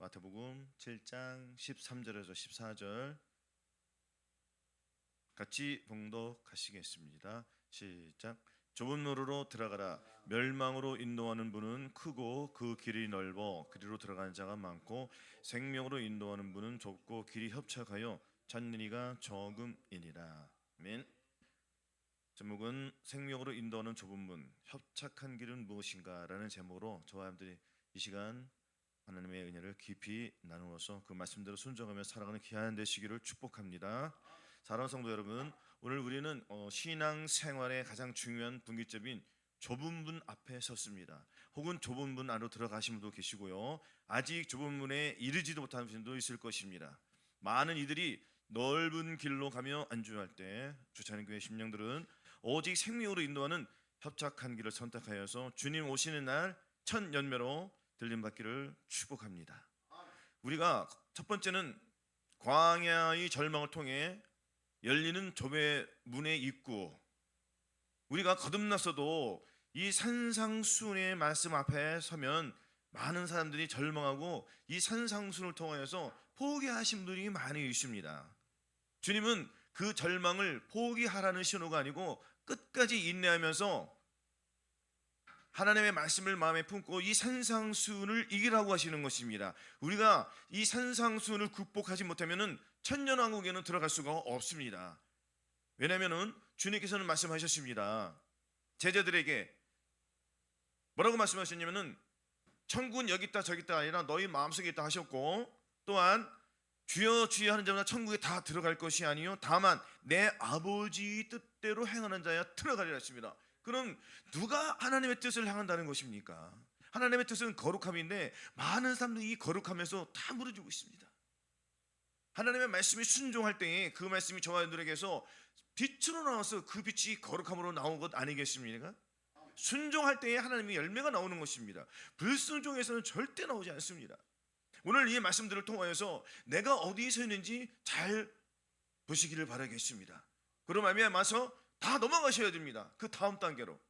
마태복음 7장 13절에서 14절 같이 봉독하시겠습니다. 시작. 좁은 노루로 들어가라. 멸망으로 인도하는 분은 크고 그 길이 넓어 그리로 들어가는 자가 많고 생명으로 인도하는 분은 좁고 길이 협착하여 찾는 이가 적음이니라. 아멘. 제목은 생명으로 인도하는 좁은 문, 협착한 길은 무엇인가 라는 제목으로 저와 여러분들이 이 시간 하나님의 은혜를 깊이 나누어서 그 말씀대로 순종하며 살아가는 귀한 되시기를 축복합니다. 사랑하는 성도 여러분, 오늘 우리는 신앙 생활의 가장 중요한 분기점인 좁은 문 앞에 섰습니다. 혹은 좁은 문 안으로 들어가신 분도 계시고요, 아직 좁은 문에 이르지도 못한 분도 있을 것입니다. 많은 이들이 넓은 길로 가며 안주할 때 주차하는 교회 심령들은 오직 생명으로 인도하는 협착한 길을 선택하여서 주님 오시는 날 첫 열매로 들림받기를 축복합니다. 우리가 첫 번째는 광야의 절망을 통해 열리는 좁의 문의 입구, 우리가 거듭났어도 이 산상수훈의 말씀 앞에 서면 많은 사람들이 절망하고 이 산상수훈을 통하여서 포기하신 분들이 많이 있습니다. 주님은 그 절망을 포기하라는 신호가 아니고 끝까지 인내하면서 하나님의 말씀을 마음에 품고 이 산상수훈을 이기라고 하시는 것입니다. 우리가 이 산상수훈을 극복하지 못하면 천년왕국에는 들어갈 수가 없습니다. 왜냐하면 주님께서는 말씀하셨습니다. 제자들에게 뭐라고 말씀하셨냐면 천국은 여기 있다 저기 있다 아니라 너희 마음속에 있다 하셨고, 또한 주여 주여 하는 자마다 천국에 다 들어갈 것이 아니요 다만 내 아버지 뜻대로 행하는 자야 들어가리라 했습니다. 그럼 누가 하나님의 뜻을 향한다는 것입니까? 하나님의 뜻은 거룩함인데 많은 사람들이 이 거룩함에서 다 무너지고 있습니다. 하나님의 말씀이 순종할 때에 그 말씀이 저와 여러분들에게서 빛으로 나와서 그 빛이 거룩함으로 나온 것 아니겠습니까? 순종할 때에 하나님의 열매가 나오는 것입니다. 불순종에서는 절대 나오지 않습니다. 오늘 이 말씀들을 통하여서 내가 어디에 서 있는지 잘 보시기를 바라겠습니다. 그럼 말미암아서 다 넘어가셔야 됩니다. 그 다음 단계로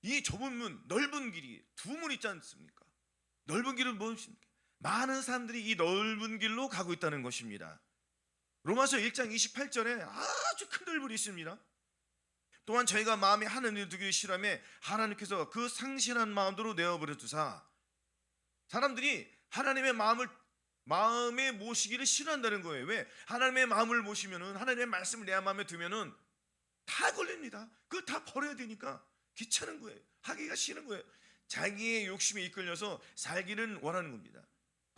이 좁은 문, 넓은 길이 두 문 있지 않습니까? 넓은 길은 무엇입니까? 많은 사람들이 이 넓은 길로 가고 있다는 것입니다. 로마서 1장 28절에 아주 큰 돌물이 있습니다. 또한 저희가 마음에 하나님을 두기를 싫어하며 하나님께서 그 상실한 마음대로 내어버려 두사, 사람들이 하나님의 마음에 모시기를 싫어한다는 거예요. 왜? 하나님의 마음을 모시면은, 하나님의 말씀을 내 마음에 두면은 다 걸립니다. 그걸 다 버려야 되니까 귀찮은 거예요. 하기가 싫은 거예요. 자기의 욕심에 이끌려서 살기는 원하는 겁니다.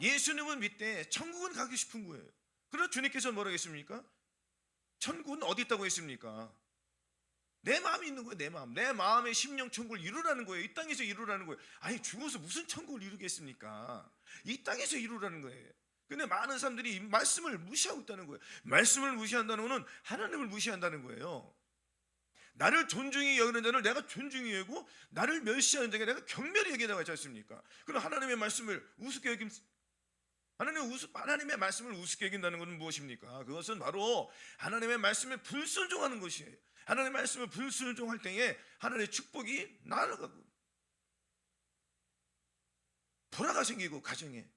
예수님은 믿되 천국은 가기 싶은 거예요. 그러나 주님께서는 뭐라고 했습니까? 천국은 어디 있다고 했습니까? 내 마음이 있는 거예요. 내 마음, 내 마음의 심령 천국을 이루라는 거예요. 이 땅에서 이루라는 거예요. 아니 죽어서 무슨 천국을 이루겠습니까? 이 땅에서 이루라는 거예요. 근데 많은 사람들이 이 말씀을 무시하고 있다는 거예요. 말씀을 무시한다는 것은 하나님을 무시한다는 거예요. 나를 존중히 여기는 자를 내가 존중히 여기고 나를 멸시하는 자에게 내가 경멸히 여기다가 있지 않습니까? 그럼 하나님의 말씀을 우습게 여김, 하나님의 말씀을 우습게 여긴다는 것은 무엇입니까? 그것은 바로 하나님의 말씀에 불순종하는 것이에요. 하나님의 말씀을 불순종할 때에 하나님의 축복이 날아가고 불화가 생기고 가정에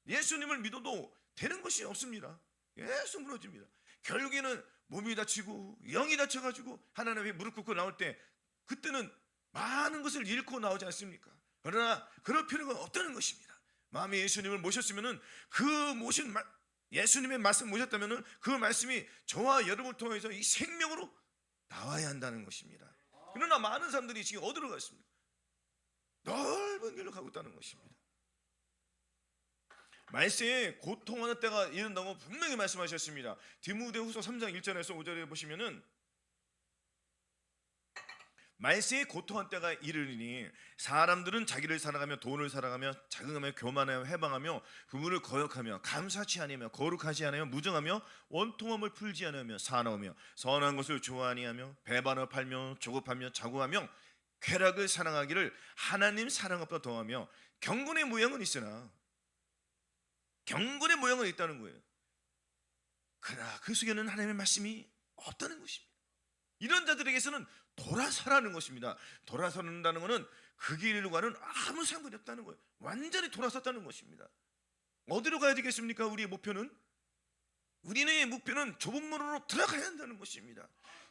예수님을 믿어도 되는 것이 없습니다. 계속 무너집니다. 결국에는 몸이 다치고 영이 다쳐가지고 하나님 앞에 무릎 꿇고 나올 때 그때는 많은 것을 잃고 나오지 않습니까? 그러나 그럴 필요가 없다는 것입니다. 마음에 예수님을 모셨으면은 그 모신 예수님의 말씀 모셨다면은 그 말씀이 저와 여러분을 통해서 이 생명으로 나와야 한다는 것입니다. 그러나 많은 사람들이 지금 어디로 갔습니까? 넓은 길로 가고 있다는 것입니다. 말세에 고통하는 때가 이른다고 분명히 말씀하셨습니다. 디모데후서 3장 1절에서 5절에 보시면은 말세에 고통한 때가 이르리니 사람들은 자기를 사랑하며 돈을 사랑하며 자긍하며 교만하며 해방하며 부모를 거역하며 감사치 아니하며 거룩하지 않으며 무정하며 원통함을 풀지 않으며 사나우며 선한 것을 좋아하니 하며 배반을 팔며 조급하며 자고하며 쾌락을 사랑하기를 하나님 사랑보다 더하며 경건의 모양은 있으나 경건의 모양은 있다는 거예요. 그러나 그 속에는 하나님의 말씀이 없다는 것입니다. 이런 자들에게서는 돌아서라는 것입니다. 돌아서는다는 것은 그 길과는 아무 상관이 없다는 거예요. 완전히 돌아섰다는 것입니다. 어디로 가야 되겠습니까? 우리의 목표는 좁은 문으로 들어가야 한다는 것입니다.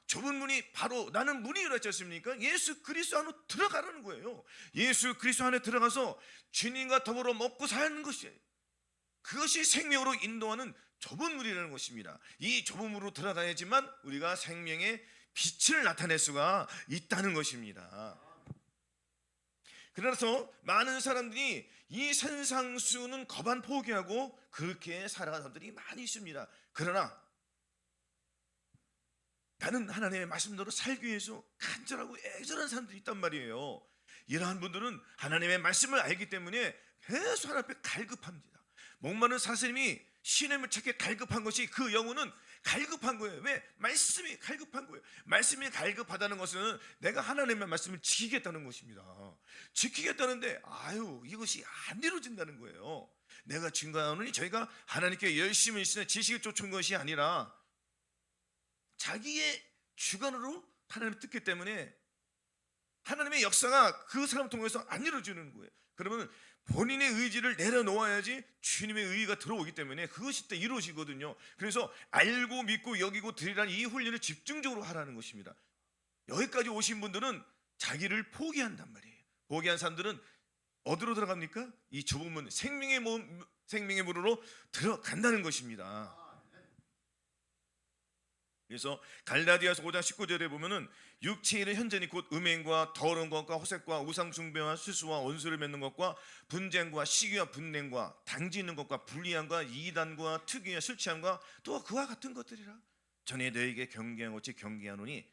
좁은 문이 바로 나는 문이 열었지 않습니까? 예수 그리스도 안으로 들어가라는 거예요. 예수 그리스도 안에 들어가서 주님과 더불어 먹고 사는 것이에요. 그것이 생명으로 인도하는 좁은 문이라는 것입니다. 이 좁은 문으로 들어가야지만 우리가 생명의 빛을 나타낼 수가 있다는 것입니다. 그래서 많은 사람들이 이 산상수는 거반 포기하고 그렇게 살아가는 사람들이 많이 있습니다. 그러나 나는 하나님의 말씀대로 살기 위해서 간절하고 애절한 사람들이 있단 말이에요. 이러한 분들은 하나님의 말씀을 알기 때문에 계속 하나님 앞에 갈급합니다. 목마른 사슴이 시냇물 찾게 갈급한 것이 그 영혼은 갈급한 거예요. 왜? 말씀이 갈급한 거예요. 말씀이 갈급하다는 것은 내가 하나님의 말씀을 지키겠다는 것입니다. 지키겠다는데 이것이 안 이루어진다는 거예요. 내가 증거하노니 저희가 하나님께 열심히 있으나 지식을 쫓은 것이 아니라 자기의 주관으로 하나님을 듣기 때문에 하나님의 역사가 그 사람 통해서 안 이루어지는 거예요. 그러면 본인의 의지를 내려놓아야지 주님의 의의가 들어오기 때문에 그것이 때 이루어지거든요. 그래서 알고 믿고 여기고 드리라는 이 훈련을 집중적으로 하라는 것입니다. 여기까지 오신 분들은 자기를 포기한단 말이에요. 포기한 사람들은 어디로 들어갑니까? 이 좁은 문, 생명의 문으로 들어간다는 것입니다. 그래서 갈라디아서 5장 19절에 보면은 육체의 현전이 곧 음행과 더러운 것과 호색과 우상숭배와 수수와 원수를 맺는 것과 분쟁과 시기와 분냉과 당지는 것과 불의함과 이단과 특위와 술 취함과 또 그와 같은 것들이라. 전에 너에게 경계한 것이 경계하노니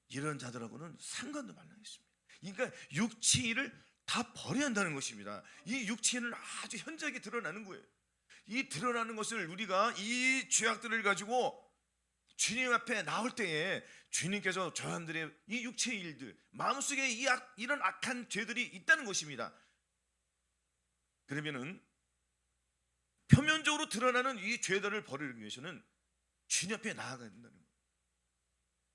이런 자들하고는 상관도 말라 했습니다. 그러니까 육체를 다 버려야 한다는 것입니다. 이 육체는 아주 현저하게 드러나는 거예요. 이 드러나는 것을 우리가 이 죄악들을 가지고 주님 앞에 나올 때에 주님께서 저 사람들의 이 육체의 일들, 마음속에 이런 악한 죄들이 있다는 것입니다. 그러면은 표면적으로 드러나는 이 죄들을 버리기 위해서는 주님 앞에 나아가야 된다는 거예요.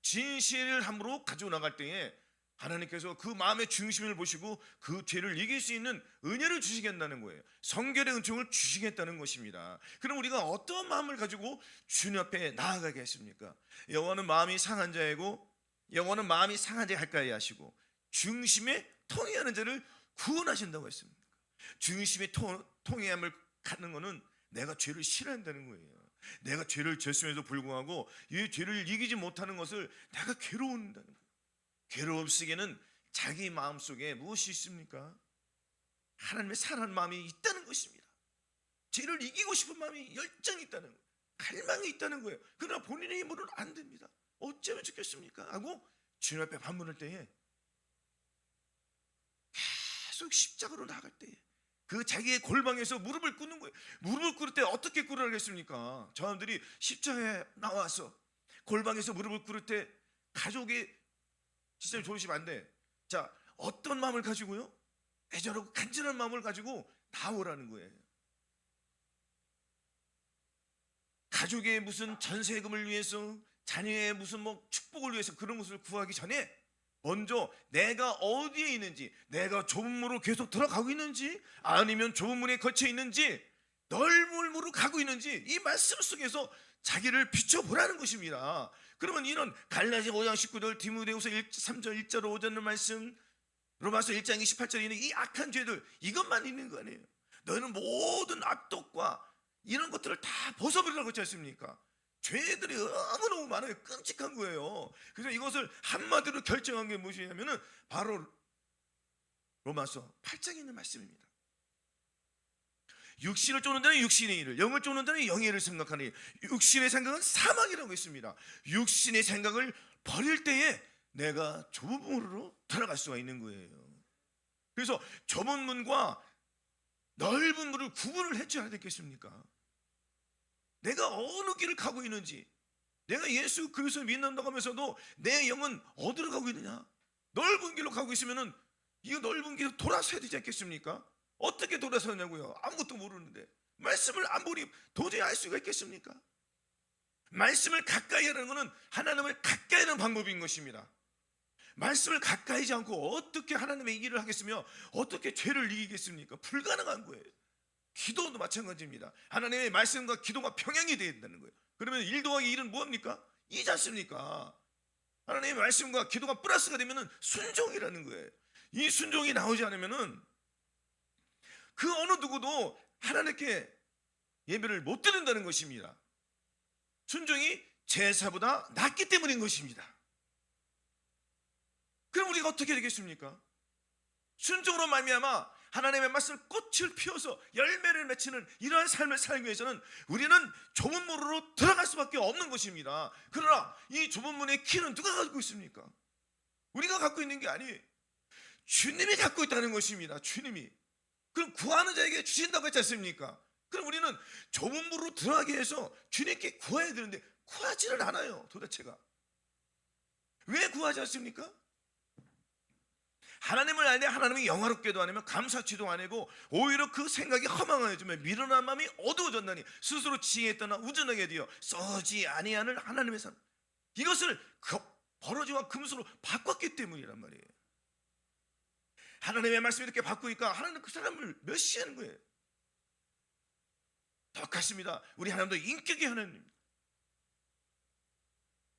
진실함으로 가지고 나갈 때에 하나님께서 그 마음의 중심을 보시고 그 죄를 이길 수 있는 은혜를 주시겠다는 거예요. 성결의 은총을 주시겠다는 것입니다. 그럼 우리가 어떤 마음을 가지고 주님 앞에 나아가겠습니까? 여호와는 마음이 상한 자이고 여호와는 마음이 상한 자 가까이 하시고 중심에 통회하는 자를 구원하신다고 했습니다. 중심에 통회함을 갖는 것은 내가 죄를 싫어한다는 거예요. 내가 죄를 졌음에도 불구하고 이 죄를 이기지 못하는 것을 내가 괴로운다는 거예요. 괴로움속에는 자기 마음속에 무엇이 있습니까? 하나님의 사랑하는 마음이 있다는 것입니다. 죄를 이기고 싶은 마음이 열정이 있다는 거예요. 갈망이 있다는 거예요. 그러나 본인의 힘으로는 안 됩니다. 어쩌면 좋겠습니까? 하고 주님 앞에 반문할 때에 계속 십자가로 나아갈 때에 그 자기의 골방에서 무릎을 꿇는 거예요. 무릎을 꿇을 때 어떻게 꿇으라겠습니까? 저 사람들이 십자가에 나와서 골방에서 무릎을 꿇을 때 가족이 시스템이 좋으시면 안 돼. 자, 어떤 마음을 가지고요? 애절하고 간절한 마음을 가지고 나오라는 거예요. 가족의 무슨 전세금을 위해서, 자녀의 무슨 축복을 위해서 그런 것을 구하기 전에 먼저 내가 어디에 있는지, 내가 좁은 문으로 계속 들어가고 있는지 아니면 좁은 문에 거쳐 있는지 넓은 문으로 가고 있는지 이 말씀 속에서 자기를 비춰보라는 것입니다. 그러면 이런 갈라디아 5장 19절, 디모데후서 3절 1절 5절의 말씀, 로마서 1장 28절에 있는 이 악한 죄들 이것만 있는 거 아니에요. 너희는 모든 악독과 이런 것들을 다 벗어버리라고 했지 않습니까? 죄들이 너무너무 많아요. 끔찍한 거예요. 그래서 이것을 한마디로 결정한 게 무엇이냐면은 바로 로마서 8장에 있는 말씀입니다. 육신을 쫓는 자는 육신의 일을, 영을 쫓는 자는 영의 일을 생각하니 육신의 생각은 사망이라고 했습니다. 육신의 생각을 버릴 때에 내가 좁은 문으로 들어갈 수가 있는 거예요. 그래서 좁은 문과 넓은 문을 구분을 해줘야 되겠습니까? 내가 어느 길을 가고 있는지, 내가 예수 그리스도를 믿는다고 하면서도 내 영은 어디로 가고 있느냐? 넓은 길로 가고 있으면은 이 넓은 길을 돌아서야 되지 않겠습니까? 어떻게 돌아서냐고요? 아무것도 모르는데 말씀을 안 보니 도저히 알 수가 있겠습니까? 말씀을 가까이 하는 것은 하나님을 가까이 하는 방법인 것입니다. 말씀을 가까이 하지 않고 어떻게 하나님의 일을 하겠으며 어떻게 죄를 이기겠습니까? 불가능한 거예요. 기도도 마찬가지입니다. 하나님의 말씀과 기도가 평행이 되어야 된다는 거예요. 그러면 1 더하기 1은 뭐합니까? 2지 않습니까? 하나님의 말씀과 기도가 플러스가 되면 순종이라는 거예요. 이 순종이 나오지 않으면 그 어느 누구도 하나님께 예배를 못 드린다는 것입니다. 순종이 제사보다 낫기 때문인 것입니다. 그럼 우리가 어떻게 되겠습니까? 순종으로 말미암아 하나님의 말씀을 꽃을 피워서 열매를 맺히는 이러한 삶을 살기 위해서는 우리는 좁은 문으로 들어갈 수밖에 없는 것입니다. 그러나 이 좁은 문의 키는 누가 갖고 있습니까? 우리가 갖고 있는 게 아니에요. 주님이 갖고 있다는 것입니다. 주님이. 그럼 구하는 자에게 주신다고 했지 않습니까? 그럼 우리는 좁은 문으로 들어가기 위해서 주님께 구해야 되는데 구하지는 않아요. 도대체가 왜 구하지 않습니까? 하나님을 알되 하나님이 영화롭게도 안 하면 감사치도 안 하고 오히려 그 생각이 허망해지면 미련한 마음이 어두워졌나니 스스로 지혜에 떠나 우전하게 되어 써지 아니하는 하나님의 삶, 이것을 버러지와 금수로 바꿨기 때문이란 말이에요. 하나님의 말씀을 이렇게 바꾸니까 하나님은 그 사람을 멸시하는 거예요. 똑같습니다. 우리 하나님도 인격의 하나님입니다.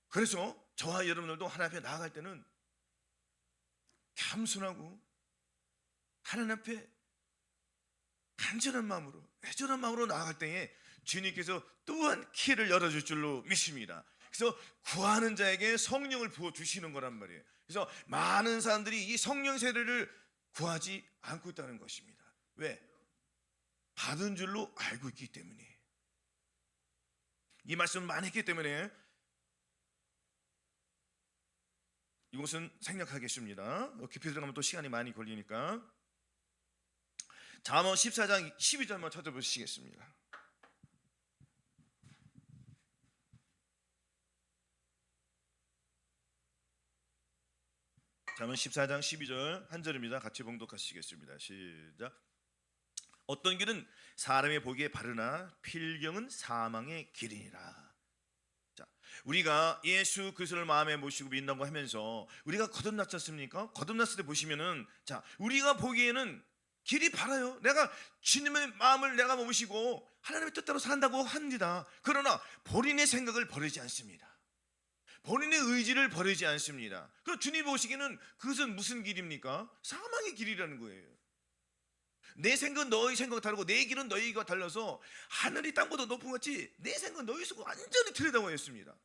그래서 저와 여러분들도 하나님 앞에 나아갈 때는 겸손하고 하나님 앞에 간절한 마음으로, 애절한 마음으로 나아갈 때에 주님께서 또한 키를 열어줄 줄로 믿습니다. 그래서 구하는 자에게 성령을 부어주시는 거란 말이에요. 그래서 많은 사람들이 이 성령 세례를 구하지 않고 있다는 것입니다. 왜? 받은 줄로 알고 있기 때문이에요. 이 말씀을 많이 했기 때문에 이것은 생략하겠습니다. 깊이 들어가면 또 시간이 많이 걸리니까. 잠언 14장 12절만 찾아보시겠습니다. 잠언 14장 12절 한 절입니다. 같이 봉독하시겠습니다. 시작. 어떤 길은 사람의 보기에 바르나 필경은 사망의 길이니라. 우리가 예수 그리스도를 마음에 모시고 믿는다고 하면서 우리가 거듭났지 않습니까? 거듭났을 때 보시면은 우리가 보기에는 길이 바라요. 내가 주님의 마음을 내가 모시고 하나님의 뜻대로 산다고 합니다. 그러나 본인의 생각을 버리지 않습니다. 본인의 의지를 버리지 않습니다. 그럼 주님 보시기에는 그것은 무슨 길입니까? 사망의 길이라는 거예요. 내 생각은 너희 생각과 다르고 내 길은 너희가 달라서 하늘이 땅보다 높은 것 같이 내 생각은 너희 속을 완전히 틀리다고 했습니다.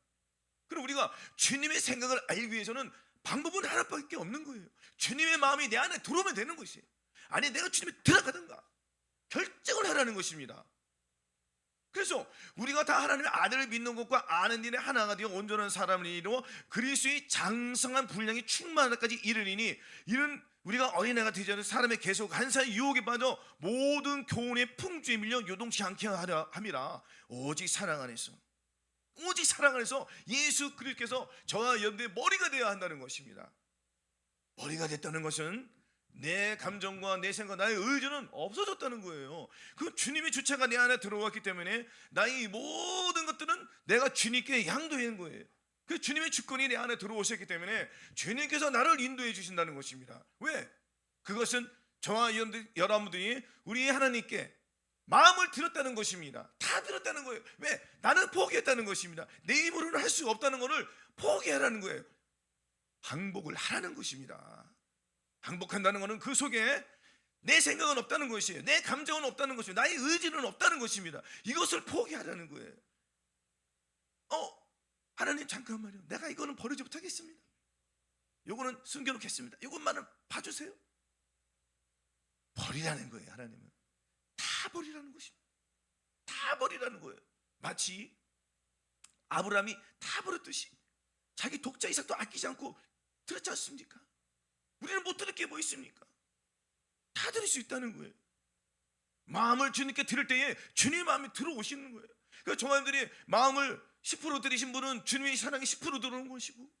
그럼 우리가 주님의 생각을 알기 위해서는 방법은 하나밖에 없는 거예요. 주님의 마음이 내 안에 들어오면 되는 것이에요. 아니 내가 주님에 들어가든가 결정을 하라는 것입니다. 그래서 우리가 다 하나님의 아들을 믿는 것과 아는 일에 하나가 되어 온전한 사람을 이루어 그리스도의 장성한 분량이 충만하기까지 이르리니 이는 우리가 어린애가 되지 않은 사람의 계속 한 사이 유혹에 빠져 모든 교훈의 풍주에 밀려 요동치 않게 하려 함이라. 오직 사랑 안에서, 오직 사랑 안에서 예수 그리스도께서 저와 여러분의 머리가 되어야 한다는 것입니다. 머리가 됐다는 것은 내 감정과 내 생각, 나의 의지는 없어졌다는 거예요. 그 주님의 주체가 내 안에 들어왔기 때문에 나의 모든 것들은 내가 주님께 양도하는 거예요. 그 주님의 주권이 내 안에 들어오셨기 때문에 주님께서 나를 인도해 주신다는 것입니다. 왜? 그것은 저와 여러분들이 우리 하나님께 마음을 들었다는 것입니다. 다 들었다는 거예요. 왜? 나는 포기했다는 것입니다. 내 힘으로는 할 수 없다는 것을 포기하라는 거예요. 항복을 하라는 것입니다. 항복한다는 것은 그 속에 내 생각은 없다는 것이에요. 내 감정은 없다는 것이에요. 나의 의지는 없다는 것입니다. 이것을 포기하라는 거예요. 하나님 잠깐만요. 내가 이거는 버리지 못하겠습니다. 이거는 숨겨놓겠습니다. 이것만은 봐주세요. 버리라는 거예요. 하나님은 다 버리라는 것입니다. 다 버리라는 거예요. 마치 아브라함이 다 버렸듯이 자기 독자 이삭도 아끼지 않고 들었지 않습니까? 우리는 못 들을 게 뭐 있습니까? 다 들을 수 있다는 거예요. 마음을 주님께 들을 때에 주님의 마음이 들어오시는 거예요. 그러니까 저만들이 마음을 10% 드리신 분은 주님의 사랑이 10% 들어오는 것이고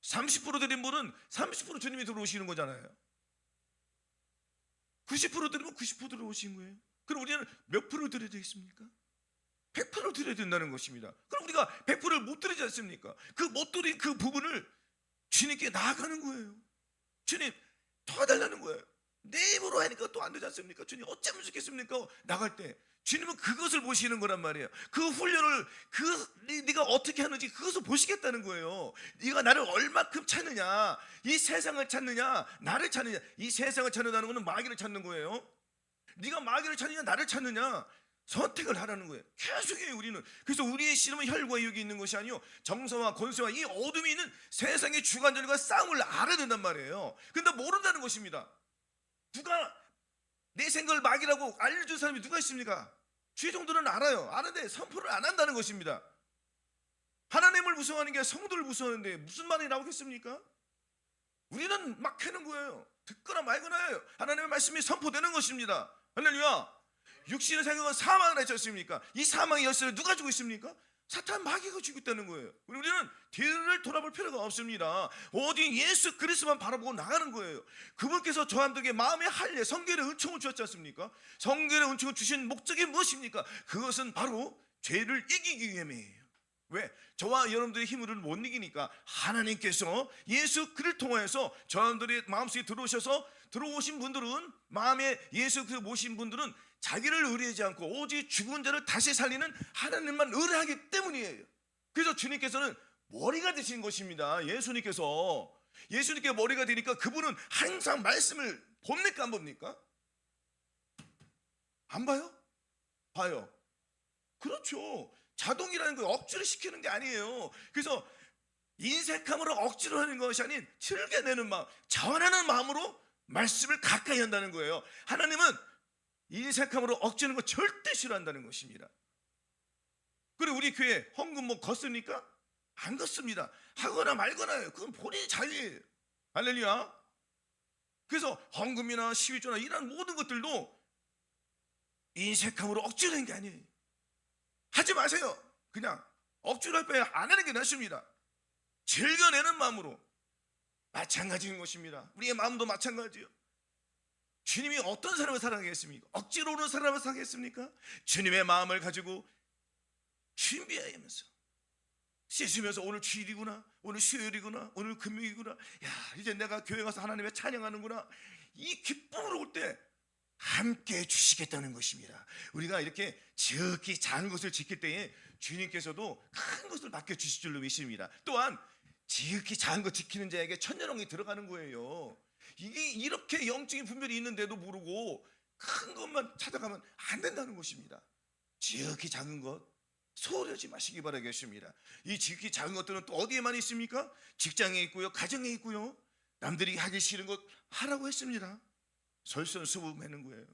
30% 드린 분은 30% 주님이 들어오시는 거잖아요. 90% 드리면 90% 들어오신 거예요. 그럼 우리는 몇 프로 드려야 되겠습니까? 100% 드려야 된다는 것입니다. 그럼 우리가 100%를 못 드리지 않습니까? 그 못 드린 그 부분을 주님께 나아가는 거예요. 주님 도와달라는 거예요. 내 입으로 하니까 또 안 되지 않습니까? 주님 어쩌면 좋겠습니까? 나갈 때 주님은 그것을 보시는 거란 말이에요. 그 훈련을 네가 어떻게 하는지 그것을 보시겠다는 거예요. 네가 나를 얼마큼 찾느냐, 이 세상을 찾느냐, 나를 찾느냐. 이 세상을 찾는다는 것은 마귀를 찾는 거예요. 네가 마귀를 찾느냐, 나를 찾느냐, 선택을 하라는 거예요. 계속해요 우리는. 그래서 우리의 씨름은 혈과 육이 있는 것이 아니요 정서와 권세와 이 어둠이 있는 세상의 주관자들과 싸움을 알아야 된단 말이에요. 근데 모른다는 것입니다. 누가 내 생각을 마귀라고 알려준 사람이 누가 있습니까? 죄종들은 알아요. 아는데 선포를 안 한다는 것입니다. 하나님을 무서워하는 게 성도를 무서워하는데 무슨 말이 나오겠습니까? 우리는 막 하는 거예요. 듣거나 말거나 해요. 하나님의 말씀이 선포되는 것입니다. 할렐루야. 육신의 생각은 사망을 하지 않습니까? 이 사망의 열쇠를 누가 주고 있습니까? 사탄 마귀가 주고 있다는 거예요. 우리는 뒤를 돌아볼 필요가 없습니다. 오직 예수 그리스도만 바라보고 나가는 거예요. 그분께서 저한테게 마음의 할례, 성결의 은총을 주셨지 않습니까? 성결의 은총을 주신 목적이 무엇입니까? 그것은 바로 죄를 이기기 위함이에요. 왜? 저와 여러분들의 힘으로는 못 이기니까 하나님께서 예수 그리스도를 통해서 저분들의 마음속에 들어오신 분들은, 마음에 예수 그리스도 모신 분들은 자기를 의뢰하지 않고 오직 죽은 자를 다시 살리는 하나님만 의뢰하기 때문이에요. 그래서 주님께서는 머리가 되신 것입니다. 예수님께 머리가 되니까 그분은 항상 말씀을 봅니까 안 봅니까? 안 봐요? 봐요. 그렇죠. 자동이라는 거 억지로 시키는 게 아니에요. 그래서 인색함으로 억지로 하는 것이 아닌 즐겨내는 마음, 자원하는 마음으로 말씀을 가까이 한다는 거예요. 하나님은 인색함으로 억지하는 거 절대 싫어한다는 것입니다. 그리고 우리 교회 헌금 뭐 걷습니까? 안 걷습니다. 하거나 말거나요. 그건 본인의 자유예요. 할렐루야. 그래서 헌금이나 12조나 이런 모든 것들도 인색함으로 억지로 하는 게 아니에요. 하지 마세요. 그냥 억지로 할 바에 안 하는 게 낫습니다. 즐겨내는 마음으로. 마찬가지인 것입니다. 우리의 마음도 마찬가지예요. 주님이 어떤 사람을 사랑하겠습니까? 억지로 오는 사람을 사랑하겠습니까? 주님의 마음을 가지고 준비하면서 씻으면서 오늘 주일이구나, 오늘 수요일이구나, 오늘 금요일이구나, 야 이제 내가 교회 가서 하나님의 찬양하는구나, 이 기쁨으로 올 때 함께 주시겠다는 것입니다. 우리가 이렇게 지극히 작은 것을 지킬 때에 주님께서도 큰 것을 맡겨주실 줄로 믿습니다. 또한 지극히 작은 것 지키는 자에게 천년왕국이 들어가는 거예요. 이게 이렇게 영적인 분별이 있는데도 모르고 큰 것만 찾아가면 안 된다는 것입니다. 지극히 작은 것 소홀히 하지 마시기 바라겠습니다. 이 지극히 작은 것들은 또 어디에만 있습니까? 직장에 있고요, 가정에 있고요. 남들이 하기 싫은 것 하라고 했습니다. 설선수범하는 거예요.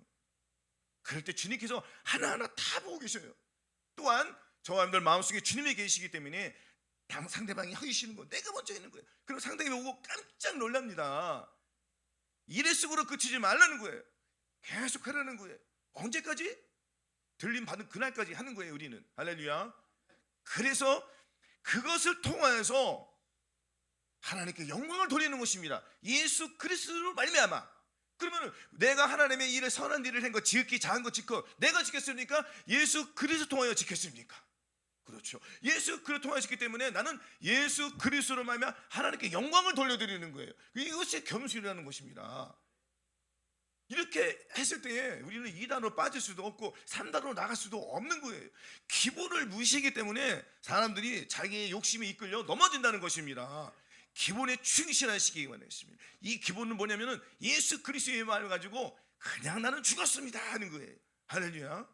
그럴 때 주님께서 하나하나 다 보고 계셔요. 또한 저와 여러분들 마음속에 주님이 계시기 때문에 상대방이 하기 싫은 거 내가 먼저 있는 거예요. 그럼 상대방이 보고 깜짝 놀랍니다. 일회성으로 그치지 말라는 거예요. 계속 하라는 거예요. 언제까지? 들림 받은 그날까지 하는 거예요. 우리는 할렐루야. 그래서 그것을 통하여서 하나님께 영광을 돌리는 것입니다. 예수 그리스도로 말미암아. 그러면 내가 하나님의 일을, 선한 일을 한 것, 지극히 작은 것 지켜 내가 지켰습니까? 예수 그리스도 통하여 지켰습니까? 그렇죠. 예수 그리스도 통하여 지켰기 때문에 나는 예수 그리스도로 말미암아 하나님께 영광을 돌려드리는 거예요. 이것이 겸손이라는 것입니다. 이렇게 했을 때에 우리는 2단으로 빠질 수도 없고 3단으로 나갈 수도 없는 거예요. 기본을 무시하기 때문에 사람들이 자기의 욕심에 이끌려 넘어진다는 것입니다. 기본에 충실하시기 바라겠습니다. 이 기본은 뭐냐면은 예수 그리스도의 말을 가지고 그냥 나는 죽었습니다 하는 거예요. 할렐루야.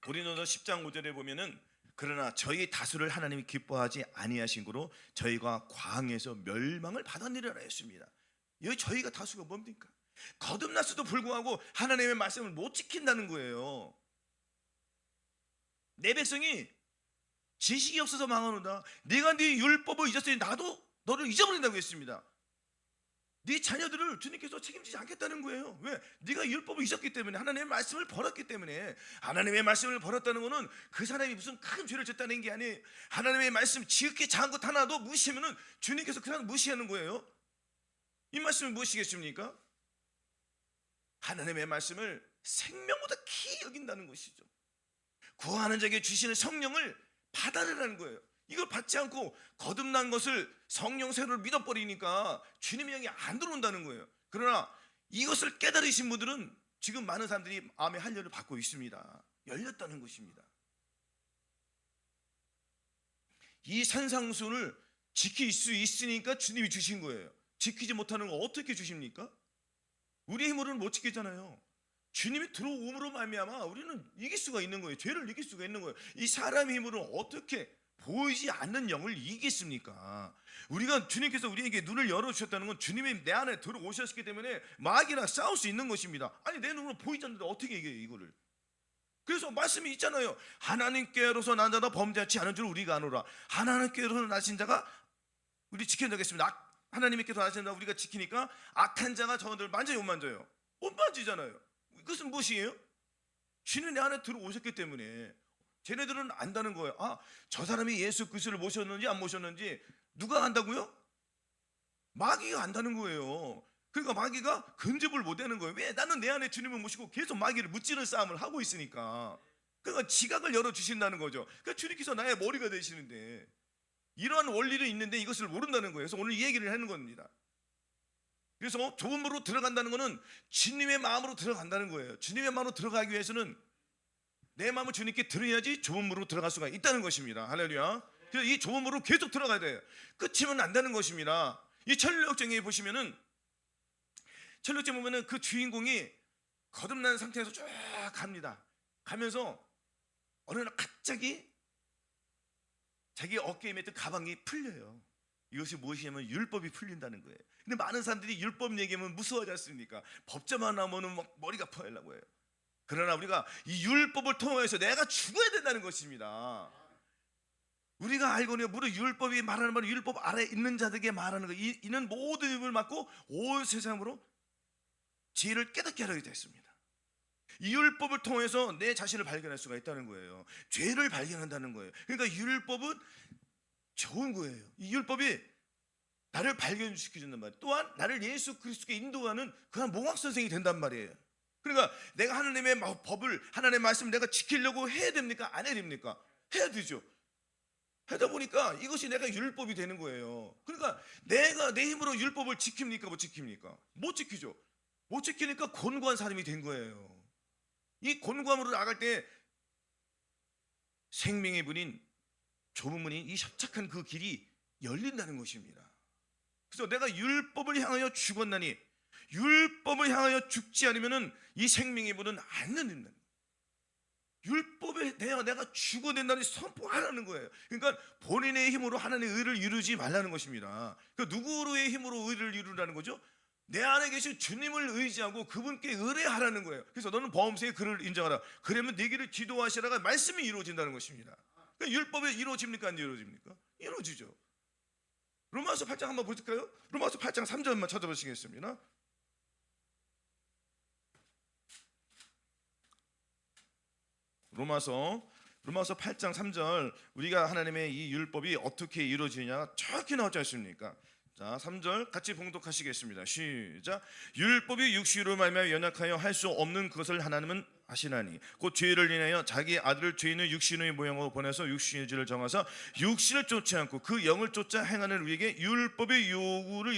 고린도서 10장 5절에 보면은 그러나 저희 다수를 하나님이 기뻐하지 아니하신 고로 저희가 광에서 멸망을 받았느니라 했습니다. 여기 저희가 다수가 뭡니까? 거듭났어도 불구하고 하나님의 말씀을 못 지킨다는 거예요. 내 백성이 지식이 없어서 망하노다. 네가 네 율법을 잊었으니 나도 너를 잊어버린다고 했습니다. 네 자녀들을 주님께서 책임지지 않겠다는 거예요. 왜? 네가 율법을 잊었기 때문에, 하나님의 말씀을 버렸기 때문에. 하나님의 말씀을 버렸다는 것은 그 사람이 무슨 큰 죄를 졌다는 게 아니에요. 하나님의 말씀 지극히 작은 것 하나도 무시하면은 주님께서 그 사람 무시하는 거예요. 이 말씀을 무엇이겠습니까? 하나님의 말씀을 생명보다 키 여긴다는 것이죠. 구하는 자에게 주시는 성령을 받아내라는 거예요. 이걸 받지 않고 거듭난 것을 성령 세례를 믿어버리니까 주님의 영이 안 들어온다는 거예요. 그러나 이것을 깨달으신 분들은 지금 많은 사람들이 마음의 한려를 받고 있습니다. 열렸다는 것입니다. 이 산상수훈을 지킬 수 있으니까 주님이 주신 거예요. 지키지 못하는 거 어떻게 주십니까? 우리의 힘으로는 못 지키잖아요. 주님이 들어옴으로 말미암아 우리는 이길 수가 있는 거예요. 죄를 이길 수가 있는 거예요. 이 사람의 힘으로는 어떻게 보이지 않는 영을 이기겠습니까? 우리가 주님께서 우리에게 눈을 열어주셨다는 건 주님이 내 안에 들어오셨기 때문에 마귀랑 싸울 수 있는 것입니다. 아니 내 눈으로 보이지 않는데 어떻게 이겨요 이거를? 그래서 말씀이 있잖아요. 하나님께로서 난 자다 범죄하지 않은 줄 우리가 아노라. 하나님께로서 나신 자가 우리 지켜내겠습니다. 하나님께서 나신 자 우리가 지키니까 악한 자가 저들 만져요 못 만져요? 못 만지잖아요. 이것은 무엇이에요? 주님 내 안에 들어오셨기 때문에 쟤네들은 안다는 거예요. 아, 저 사람이 예수 그리스도를 모셨는지 안 모셨는지 누가 안다고요? 마귀가 안다는 거예요. 그러니까 마귀가 근접을 못하는 거예요. 왜? 나는 내 안에 주님을 모시고 계속 마귀를 무찌르는 싸움을 하고 있으니까. 그러니까 지각을 열어주신다는 거죠. 그러니까 주님께서 나의 머리가 되시는데 이러한 원리는 있는데 이것을 모른다는 거예요. 그래서 오늘 이 얘기를 하는 겁니다. 그래서 조음으로 들어간다는 것은 주님의 마음으로 들어간다는 거예요. 주님의 마음으로 들어가기 위해서는 내 마음을 주님께 들어야지 조음으로 들어갈 수가 있다는 것입니다. 할렐루야. 그래서 이 조음으로 계속 들어가야 돼요. 끝이면 안 되는 것입니다. 이 천력정에 보시면은 천력정 보면은 그 주인공이 거듭난 상태에서 쭉 갑니다. 가면서 어느 날 갑자기 자기 어깨에 맸던 가방이 풀려요. 이것이 무엇이냐면 율법이 풀린다는 거예요. 근데 많은 사람들이 율법 얘기하면 무서워하지 않습니까? 법자만 나오면 막 머리가 아파하려고 해요. 그러나 우리가 이 율법을 통해서 내가 죽어야 된다는 것입니다. 우리가 알고는 무릇 율법이 말하는 바는 율법 아래 있는 자들에게 말하는 거. 이는 모든 율법을 맡고 온 세상으로 지혜를 깨닫게 하려고 됐습니다. 이 율법을 통해서 내 자신을 발견할 수가 있다는 거예요. 죄를 발견한다는 거예요. 그러니까 율법은 좋은 거예요. 이 율법이 나를 발견시켜준단 말이에요. 또한 나를 예수 그리스도께 인도하는 그런 몽학 선생이 된단 말이에요. 그러니까 내가 하나님의 법을, 하나님의 말씀을 내가 지키려고 해야 됩니까? 안 해야 됩니까? 해야 되죠. 하다 보니까 이것이 내가 율법이 되는 거예요. 그러니까 내가 내 힘으로 율법을 지킵니까? 못 지킵니까? 못 지키죠. 못 지키니까 곤고한 사람이 된 거예요. 이 곤고함으로 나갈 때 생명의 문인, 좁은 문인, 이 협착한 그 길이 열린다는 것입니다. 그래서 내가 율법을 향하여 죽었나니 율법을 향하여 죽지 않으면은 이 생명의 문은 안 열린다. 율법에 대하여 내가 죽어낸다는 선포하라는 거예요. 그러니까 본인의 힘으로 하나님의 의를 이루지 말라는 것입니다. 그러니까 누구의 힘으로 의를 이루라는 거죠? 내 안에 계신 주님을 의지하고 그분께 의뢰하라는 거예요. 그래서 너는 범죄의 그를 인정하라. 그러면 네 길을 기도하시라가 말씀이 이루어진다는 것입니다. 그러니까 율법이 이루어집니까? 안 이루어집니까? 이루어지죠. 로마서 8장 한번 보실까요? 로마서 8장 3절만 찾아보시겠습니다. 로마서 8장 3절, 우리가 하나님의 이 율법이 어떻게 이루어지냐 정확히 나왔지 않습니까? 자, 3절 같이 봉독하시겠습니다. 시작. 율법이 육신으로 말미암아 연약하여 할 수 없는 것을 하나님은 하시나니 곧 죄를 인하여 자기 아들을 죄인의 육신의 모양으로 보내서 육신의 죄를 정하사 육신을 쫓지 않고 그 영을 쫓아 행하는 우리에게 율법의 요구를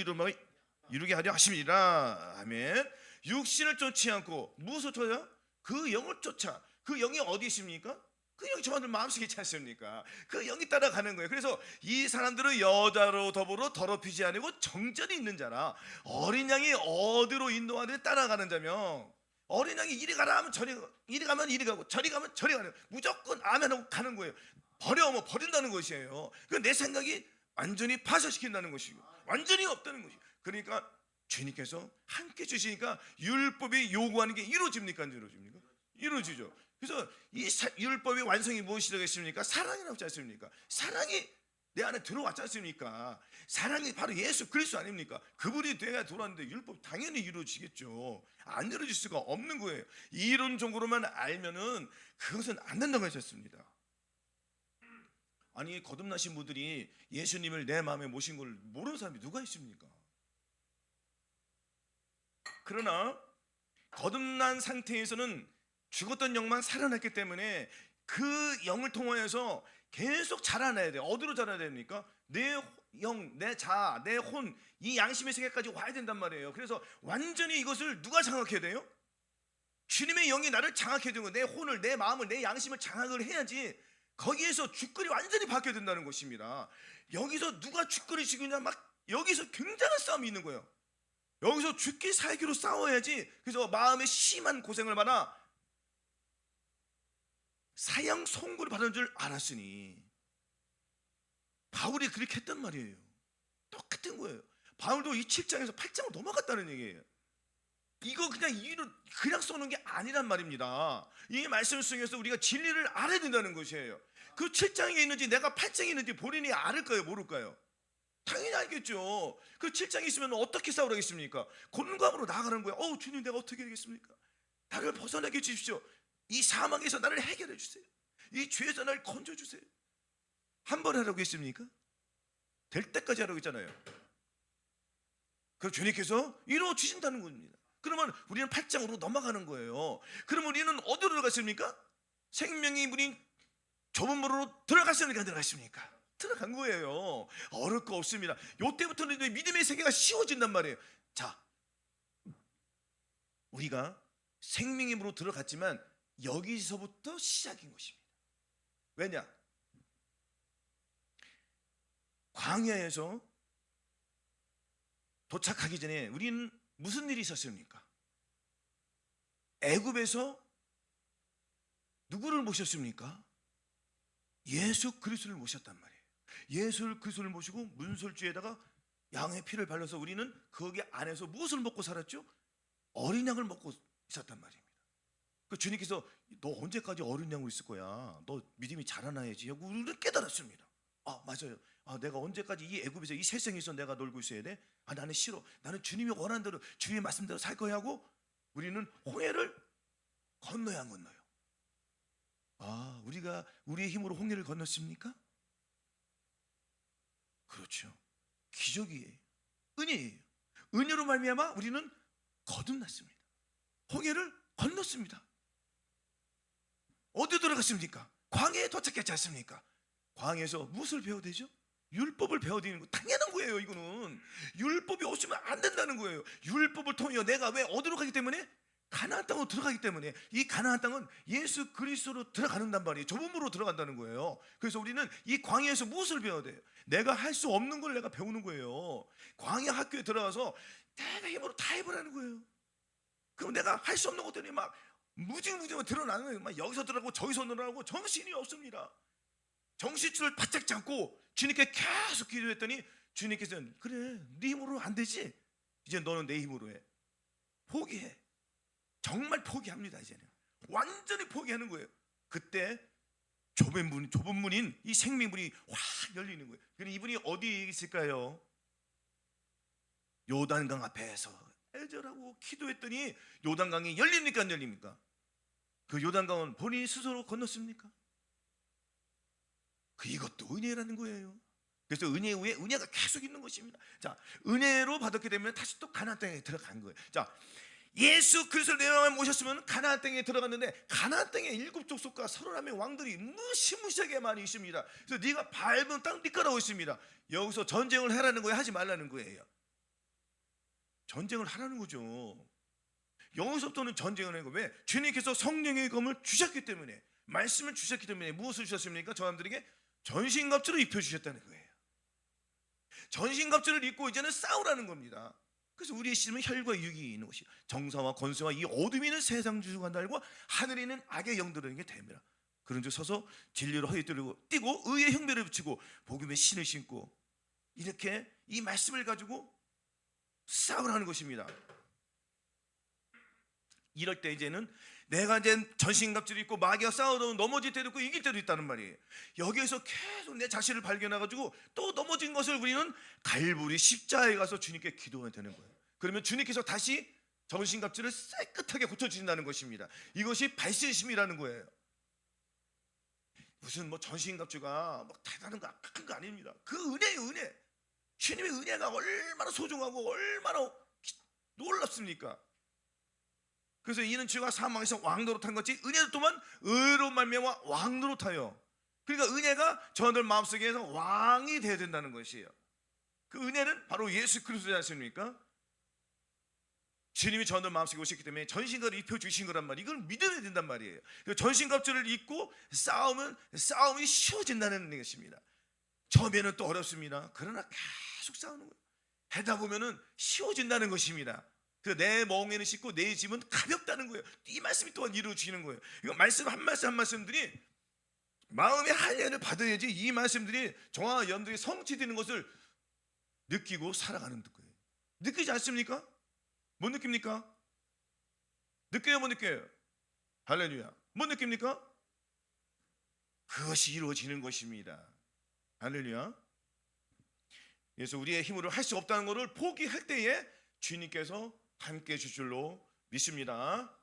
이루게 하려 하심이라. 아멘. 육신을 쫓지 않고 무엇을 쫓아요? 그 영을 쫓아. 그 영이 어디 있습니까? 그 영이 저한테 마음속에 있지 않습니까? 그 영이 따라가는 거예요. 그래서 이 사람들은 여자로 더불어 더럽히지 않고 정절이 있는 자라. 어린 양이 어디로 인도하는데 따라가는 자며, 어린 양이 이리 가라 하면 저리, 이리 가면 이리 가고 저리 가면 저리 가는, 무조건 아멘하고 가는 거예요. 버려면 버린다는 것이에요. 그 내 생각이 완전히 파쇄시킨다는 것이고 완전히 없다는 것이고. 그러니까 주님께서 함께 주시니까 율법이 요구하는 게 이루어집니까? 안 이루어집니까? 이루어지죠. 그래서 이 율법의 완성이 무엇이 되겠습니까? 사랑이라고 하지 않습니까? 사랑이 내 안에 들어왔지 않습니까? 사랑이 바로 예수 그리스도 아닙니까? 그분이 내가 돌아왔는데 율법 당연히 이루어지겠죠. 안 이루어질 수가 없는 거예요. 이론적으로만 알면은 그것은 안 된다고 하셨습니다. 아니, 거듭나신 분들이 예수님을 내 마음에 모신 걸 모르는 사람이 누가 있습니까? 그러나 거듭난 상태에서는 죽었던 영만 살아났기 때문에 그 영을 통하여서 계속 자라나야 돼요. 어디로 자라야 됩니까? 내 영, 내 자, 내 혼, 이 양심의 세계까지 와야 된단 말이에요. 그래서 완전히 이것을 누가 장악해야 돼요? 주님의 영이 나를 장악해야 되는 거예요. 내 혼을, 내 마음을, 내 양심을 장악을 해야지 거기에서 주권이 완전히 바뀌어야 된다는 것입니다. 여기서 누가 주권을 쥐느냐, 막 여기서 굉장한 싸움이 있는 거예요. 여기서 죽기 살기로 싸워야지. 그래서 마음에 심한 고생을 받아 사형 선고를 받은 줄 알았으니. 바울이 그렇게 했단 말이에요. 똑같은 거예요. 바울도 이 7장에서 8장을 넘어갔다는 얘기예요. 이거 그냥 써놓은 게 아니란 말입니다. 이 말씀 속에서 우리가 진리를 알아야 된다는 것이에요. 그 7장에 있는지 내가 8장에 있는지 본인이 알을까요, 모를까요? 당연히 알겠죠. 그 7장에 있으면 어떻게 싸우라겠습니까? 곤감으로 나아가는 거야. 주님, 내가 어떻게 되겠습니까? 나를 벗어나게 해주십시오. 이 사망에서 나를 해결해 주세요. 이 죄에서 나를 건져주세요. 한 번 하라고 했습니까? 될 때까지 하라고 했잖아요. 그럼 주님께서 이루어 주신다는 겁니다. 그러면 우리는 8장으로 넘어가는 거예요. 그러면 우리는 어디로 들어갔습니까? 생명의 문이 좁은 문으로 들어갔습니까? 안 들어갔습니까? 들어간 거예요. 어려울 거 없습니다. 이때부터는 믿음의 세계가 쉬워진단 말이에요. 자, 우리가 생명의 문으로 들어갔지만 여기서부터 시작인 것입니다. 왜냐? 광야에서 도착하기 전에 우리는 무슨 일이 있었습니까? 애굽에서 누구를 모셨습니까? 예수 그리스도를 모셨단 말이에요. 예수 그리스도를 모시고 문설주에다가 양의 피를 발라서 우리는 거기 안에서 무엇을 먹고 살았죠? 어린 양을 먹고 있었단 말입니다. 그 주님께서 너 언제까지 어린 양으로 있을 거야? 너 믿음이 자라나야지 하고 우리는 깨달았습니다. 맞아요. 내가 언제까지 이 애굽에서 이 세상에서 내가 놀고 있어야 돼? 나는 싫어. 나는 주님이 원하는 대로 주님의 말씀대로 살 거야 하고 우리는 홍해를 건너야 안 건너요. 우리가 우리의 힘으로 홍해를 건넜습니까? 그렇죠. 기적이에요. 은혜예요. 은혜로 말미암아 우리는 거듭났습니다. 홍해를 건넜습니다. 어디 들어갔습니까? 광야에 도착했지 않습니까? 광야에서 무엇을 배워야 되죠? 율법을 배워야 되는 거 당연한 거예요. 이거는 율법이 없으면 안 된다는 거예요. 율법을 통해 내가 왜 어디로 가기 때문에? 가나안 땅으로 들어가기 때문에. 이 가나안 땅은 예수 그리스도로 들어가는단 말이에요. 좁은 문으로 들어간다는 거예요. 그래서 우리는 이 광야에서 무엇을 배워야 돼요? 내가 할 수 없는 걸 내가 배우는 거예요. 광야 학교에 들어가서 내가 힘으로 다 해보라는 거예요. 그럼 내가 할 수 없는 것들이 막 무징무징 드러나는 거예요. 막 여기서 들어가고 저기서 늘어나고 정신이 없습니다. 정신줄을 바짝 잡고 주님께 계속 기도했더니 주님께서는 그래, 네 힘으로 안 되지? 이제 너는 내 힘으로 해. 포기해. 정말 포기합니다. 이제는 완전히 포기하는 거예요. 그때 좁은 문인 이 생명문이 확 열리는 거예요. 그럼 이분이 어디에 있을까요? 요단강 앞에서 애절하고 기도했더니 요단강이 열립니까 안 열립니까? 그 요단강은 본인이 스스로 건넜습니까? 이것도 은혜라는 거예요. 그래서 은혜 후에 은혜가 계속 있는 것입니다. 자, 은혜로 받았기 때문에 다시 또 가나안 땅에 들어간 거예요. 자, 예수 그리스도를 내 마음에 모셨으면 가나안 땅에 들어갔는데 가나안 땅에 7 족속과 31명의 왕들이 무시무시하게 많이 있습니다. 그래서 네가 밟은 땅 네 거라고 있습니다. 여기서 전쟁을 하라는 거예요? 하지 말라는 거예요? 전쟁을 하라는 거죠. 여기서부터는 전쟁을 하고, 왜? 주님께서 성령의 검을 주셨기 때문에, 말씀을 주셨기 때문에 무엇을 주셨습니까? 저 사람들에게 전신갑주를 입혀주셨다는 거예요. 전신갑주를 입고 이제는 싸우라는 겁니다. 그래서 우리의 심은 혈과 육이 있는 것이 정사와 권세와 이 어둠이 있는 세상 주관달과 하늘에 있는 악의 영들에게 됩니다. 그런즉 서서 진리로 허리 뛰고 의의 흉배를 붙이고 복음의 신을 신고 이렇게 이 말씀을 가지고 싸우라는 것입니다. 이럴 때 이제는 내가 이제 전신갑주를 입고 마귀와 싸우다 넘어질 때도 있고 이길 때도 있다는 말이에요. 여기에서 계속 내 자신을 발견해가지고 또 넘어진 것을 우리는 갈보리 십자가에 가서 주님께 기도해야 되는 거예요. 그러면 주님께서 다시 전신갑주를 깨끗하게 고쳐주신다는 것입니다. 이것이 발신심이라는 거예요. 무슨 전신갑주가 대단한 거 큰 거 아닙니다. 그 은혜예요, 은혜. 주님의 은혜가 얼마나 소중하고 얼마나 놀랍습니까? 그래서 이는 주가 사망에서 왕노릇한 것이 은혜도 또한 의로운 말미암아 왕노릇하여 그러니까 은혜가 저들 마음속에서 왕이 되어야 된다는 것이에요. 그 은혜는 바로 예수 그리스도지 않습니까? 주님이 저들 마음속에 오셨기 때문에 전신갑을 입혀주신 거란 말이에요. 이걸 믿어야 된단 말이에요. 전신갑주를 입고 싸우면 싸움이 쉬워진다는 것입니다. 처음에는 또 어렵습니다. 그러나 계속 싸우는 거예요. 하다 보면은 쉬워진다는 것입니다. 내 멍에는 쉽고 내 짐은 가볍다는 거예요. 이 말씀이 또한 이루어지는 거예요. 이거 말씀 한 말씀 한 말씀들이 마음의 한련을 받아야지 이 말씀들이 저와 여러분들이 성취되는 것을 느끼고 살아가는 거예요. 느끼지 않습니까? 못 느낍니까? 느껴요, 못 느껴요? 할렐루야. 못 느낍니까? 그것이 이루어지는 것입니다. 할렐루야. 그래서 우리의 힘으로 할 수 없다는 것을 포기할 때에 주님께서 함께 해줄 줄로 믿습니다.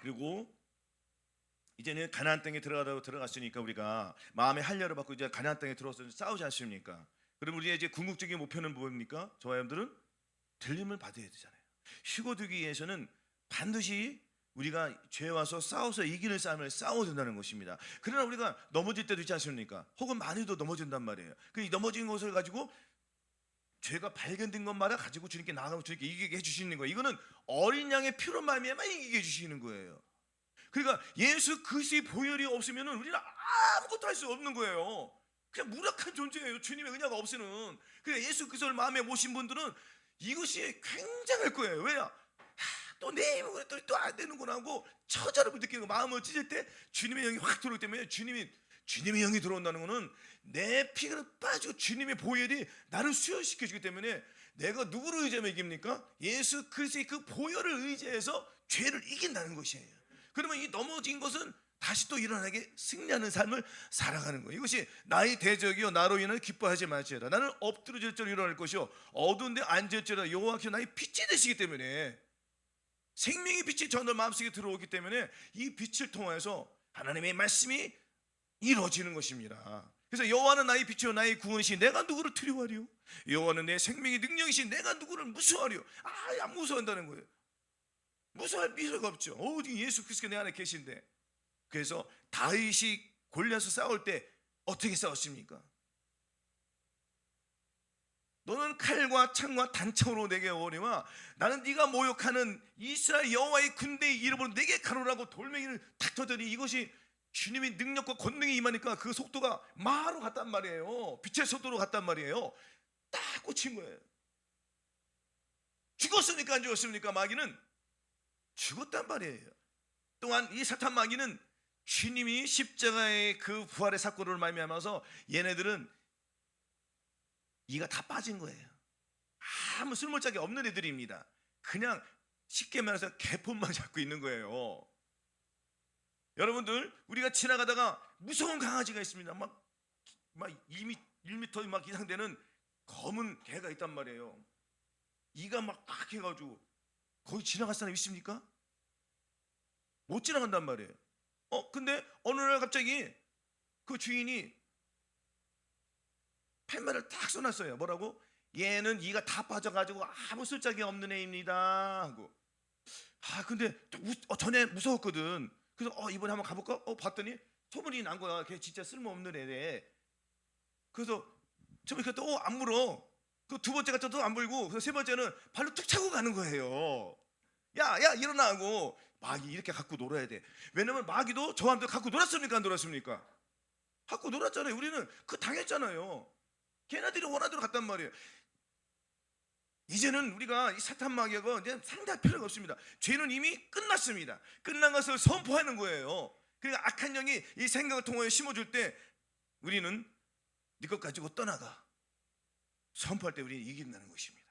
그리고 이제는 가나안 땅에 들어갔으니까 우리가 마음의 한려를 받고 이제 가나안 땅에 들어와서 싸우지 않습니까? 그럼 우리의 이제 궁극적인 목표는 뭡니까? 저와 여러분들은 들림을 받아야 되잖아요. 휴거되기 위해서는 반드시 우리가 죄에 와서 싸워서 이기는 싸움을 싸워야 된다는 것입니다. 그러나 우리가 넘어질 때도 있지 않습니까? 혹은 많이도 넘어진단 말이에요. 그 넘어진 것을 가지고 죄가 발견된 것마다 가지고 주님께 나아가면 주님께 이기게 해주시는 거예요. 이거는 어린 양의 피로 말미암아 이기게 해주시는 거예요. 그러니까 예수 그리스도의 보혈이 없으면 우리는 아무것도 할 수 없는 거예요. 그냥 무력한 존재예요. 주님의 은혜가 없이는. 그러니까 예수 그리스도를 마음에 모신 분들은 이것이 굉장할 거예요. 왜냐? 또 내 힘으로 또 안 되는구나 하고 처절함을 느끼는 거. 마음을 찢을 때 주님의 영이 확 들어오기 때문에 주님의 영이 들어온다는 것은 내 피가 빠지고 주님의 보혈이 나를 수혈시켜주기 때문에 내가 누구를 의지하면 이깁니까? 예수 그리스도의 그 보혈을 의지해서 죄를 이긴다는 것이에요. 그러면 이 넘어진 것은 다시 또 일어나게 승리하는 삶을 살아가는 거예요. 이것이 나의 대적이요 나로 인하여 기뻐하지 말지어다. 나는 엎드러질 줄 일어날 것이요 어두운데 앉을지어다. 여호와께서 나의 빛이 되시기 때문에 생명의 빛이 저들 마음속에 들어오기 때문에 이 빛을 통해서 하나님의 말씀이 이루어지는 것입니다. 그래서 여호와는 나의 빛이요 나의 구원이시 내가 누구를 두려워하리요? 여호와는 내 생명의 능력이시 내가 누구를 무서워하리요? 안 무서워한다는 거예요. 무서워할 필요가 없죠. 어디 예수 그리스도가 내 안에 계신데. 그래서 다윗이 골리앗을 싸울 때 어떻게 싸웠습니까? 너는 칼과 창과 단창으로 내게 오니와 나는 네가 모욕하는 이스라엘 여호와의 군대의 이름으로 내게 가로라고 돌멩이를 탁 터더니 이것이 주님의 능력과 권능이 임하니까 그 속도가 마하로 갔단 말이에요. 빛의 속도로 갔단 말이에요. 딱 꽂힌 거예요. 죽었습니까? 안 죽었습니까? 마귀는 죽었단 말이에요. 또한 이 사탄 마귀는 주님이 십자가의 그 부활의 사건으로 말미암아서 얘네들은 이가 다 빠진 거예요. 아무 쓸모짝이 없는 애들입니다. 그냥 쉽게 말해서 개폰만 잡고 있는 거예요. 여러분들 우리가 지나가다가 무서운 강아지가 있습니다. 막 1m 막 이상 되는 검은 개가 있단 말이에요. 이가 막 해가지고 거기 지나갈 사람 있습니까? 못 지나간단 말이에요. 근데 어느 날 갑자기 그 주인이 팻말을 딱 써놨어요. 뭐라고? 얘는 이가 다 빠져가지고 아무 쓸짝이 없는 애입니다 하고. 근데 전에 무서웠거든. 그래서 이번에 한번 가볼까? 봤더니 소문이 난 거야. 걔 진짜 쓸모없는 애래. 그래서 처음에 또 안 물어. 그 두 번째 같은 또 안 물고, 그래서 세 번째는 발로 툭 차고 가는 거예요. 야 일어나 하고. 마귀 이렇게 갖고 놀아야 돼. 왜냐면 마귀도 저한테 갖고 놀았습니까? 안 놀았습니까? 갖고 놀았잖아요. 우리는 그 당했잖아요. 걔네들이 원하는 대로 갔단 말이에요. 이제는 우리가 이 사탄 마귀가 이제 상대할 필요가 없습니다. 죄는 이미 끝났습니다. 끝난 것을 선포하는 거예요. 그러니까 악한 영이 이 생각을 통하여 심어줄 때 우리는 네 것 가지고 떠나가. 선포할 때 우리는 이긴다는 것입니다.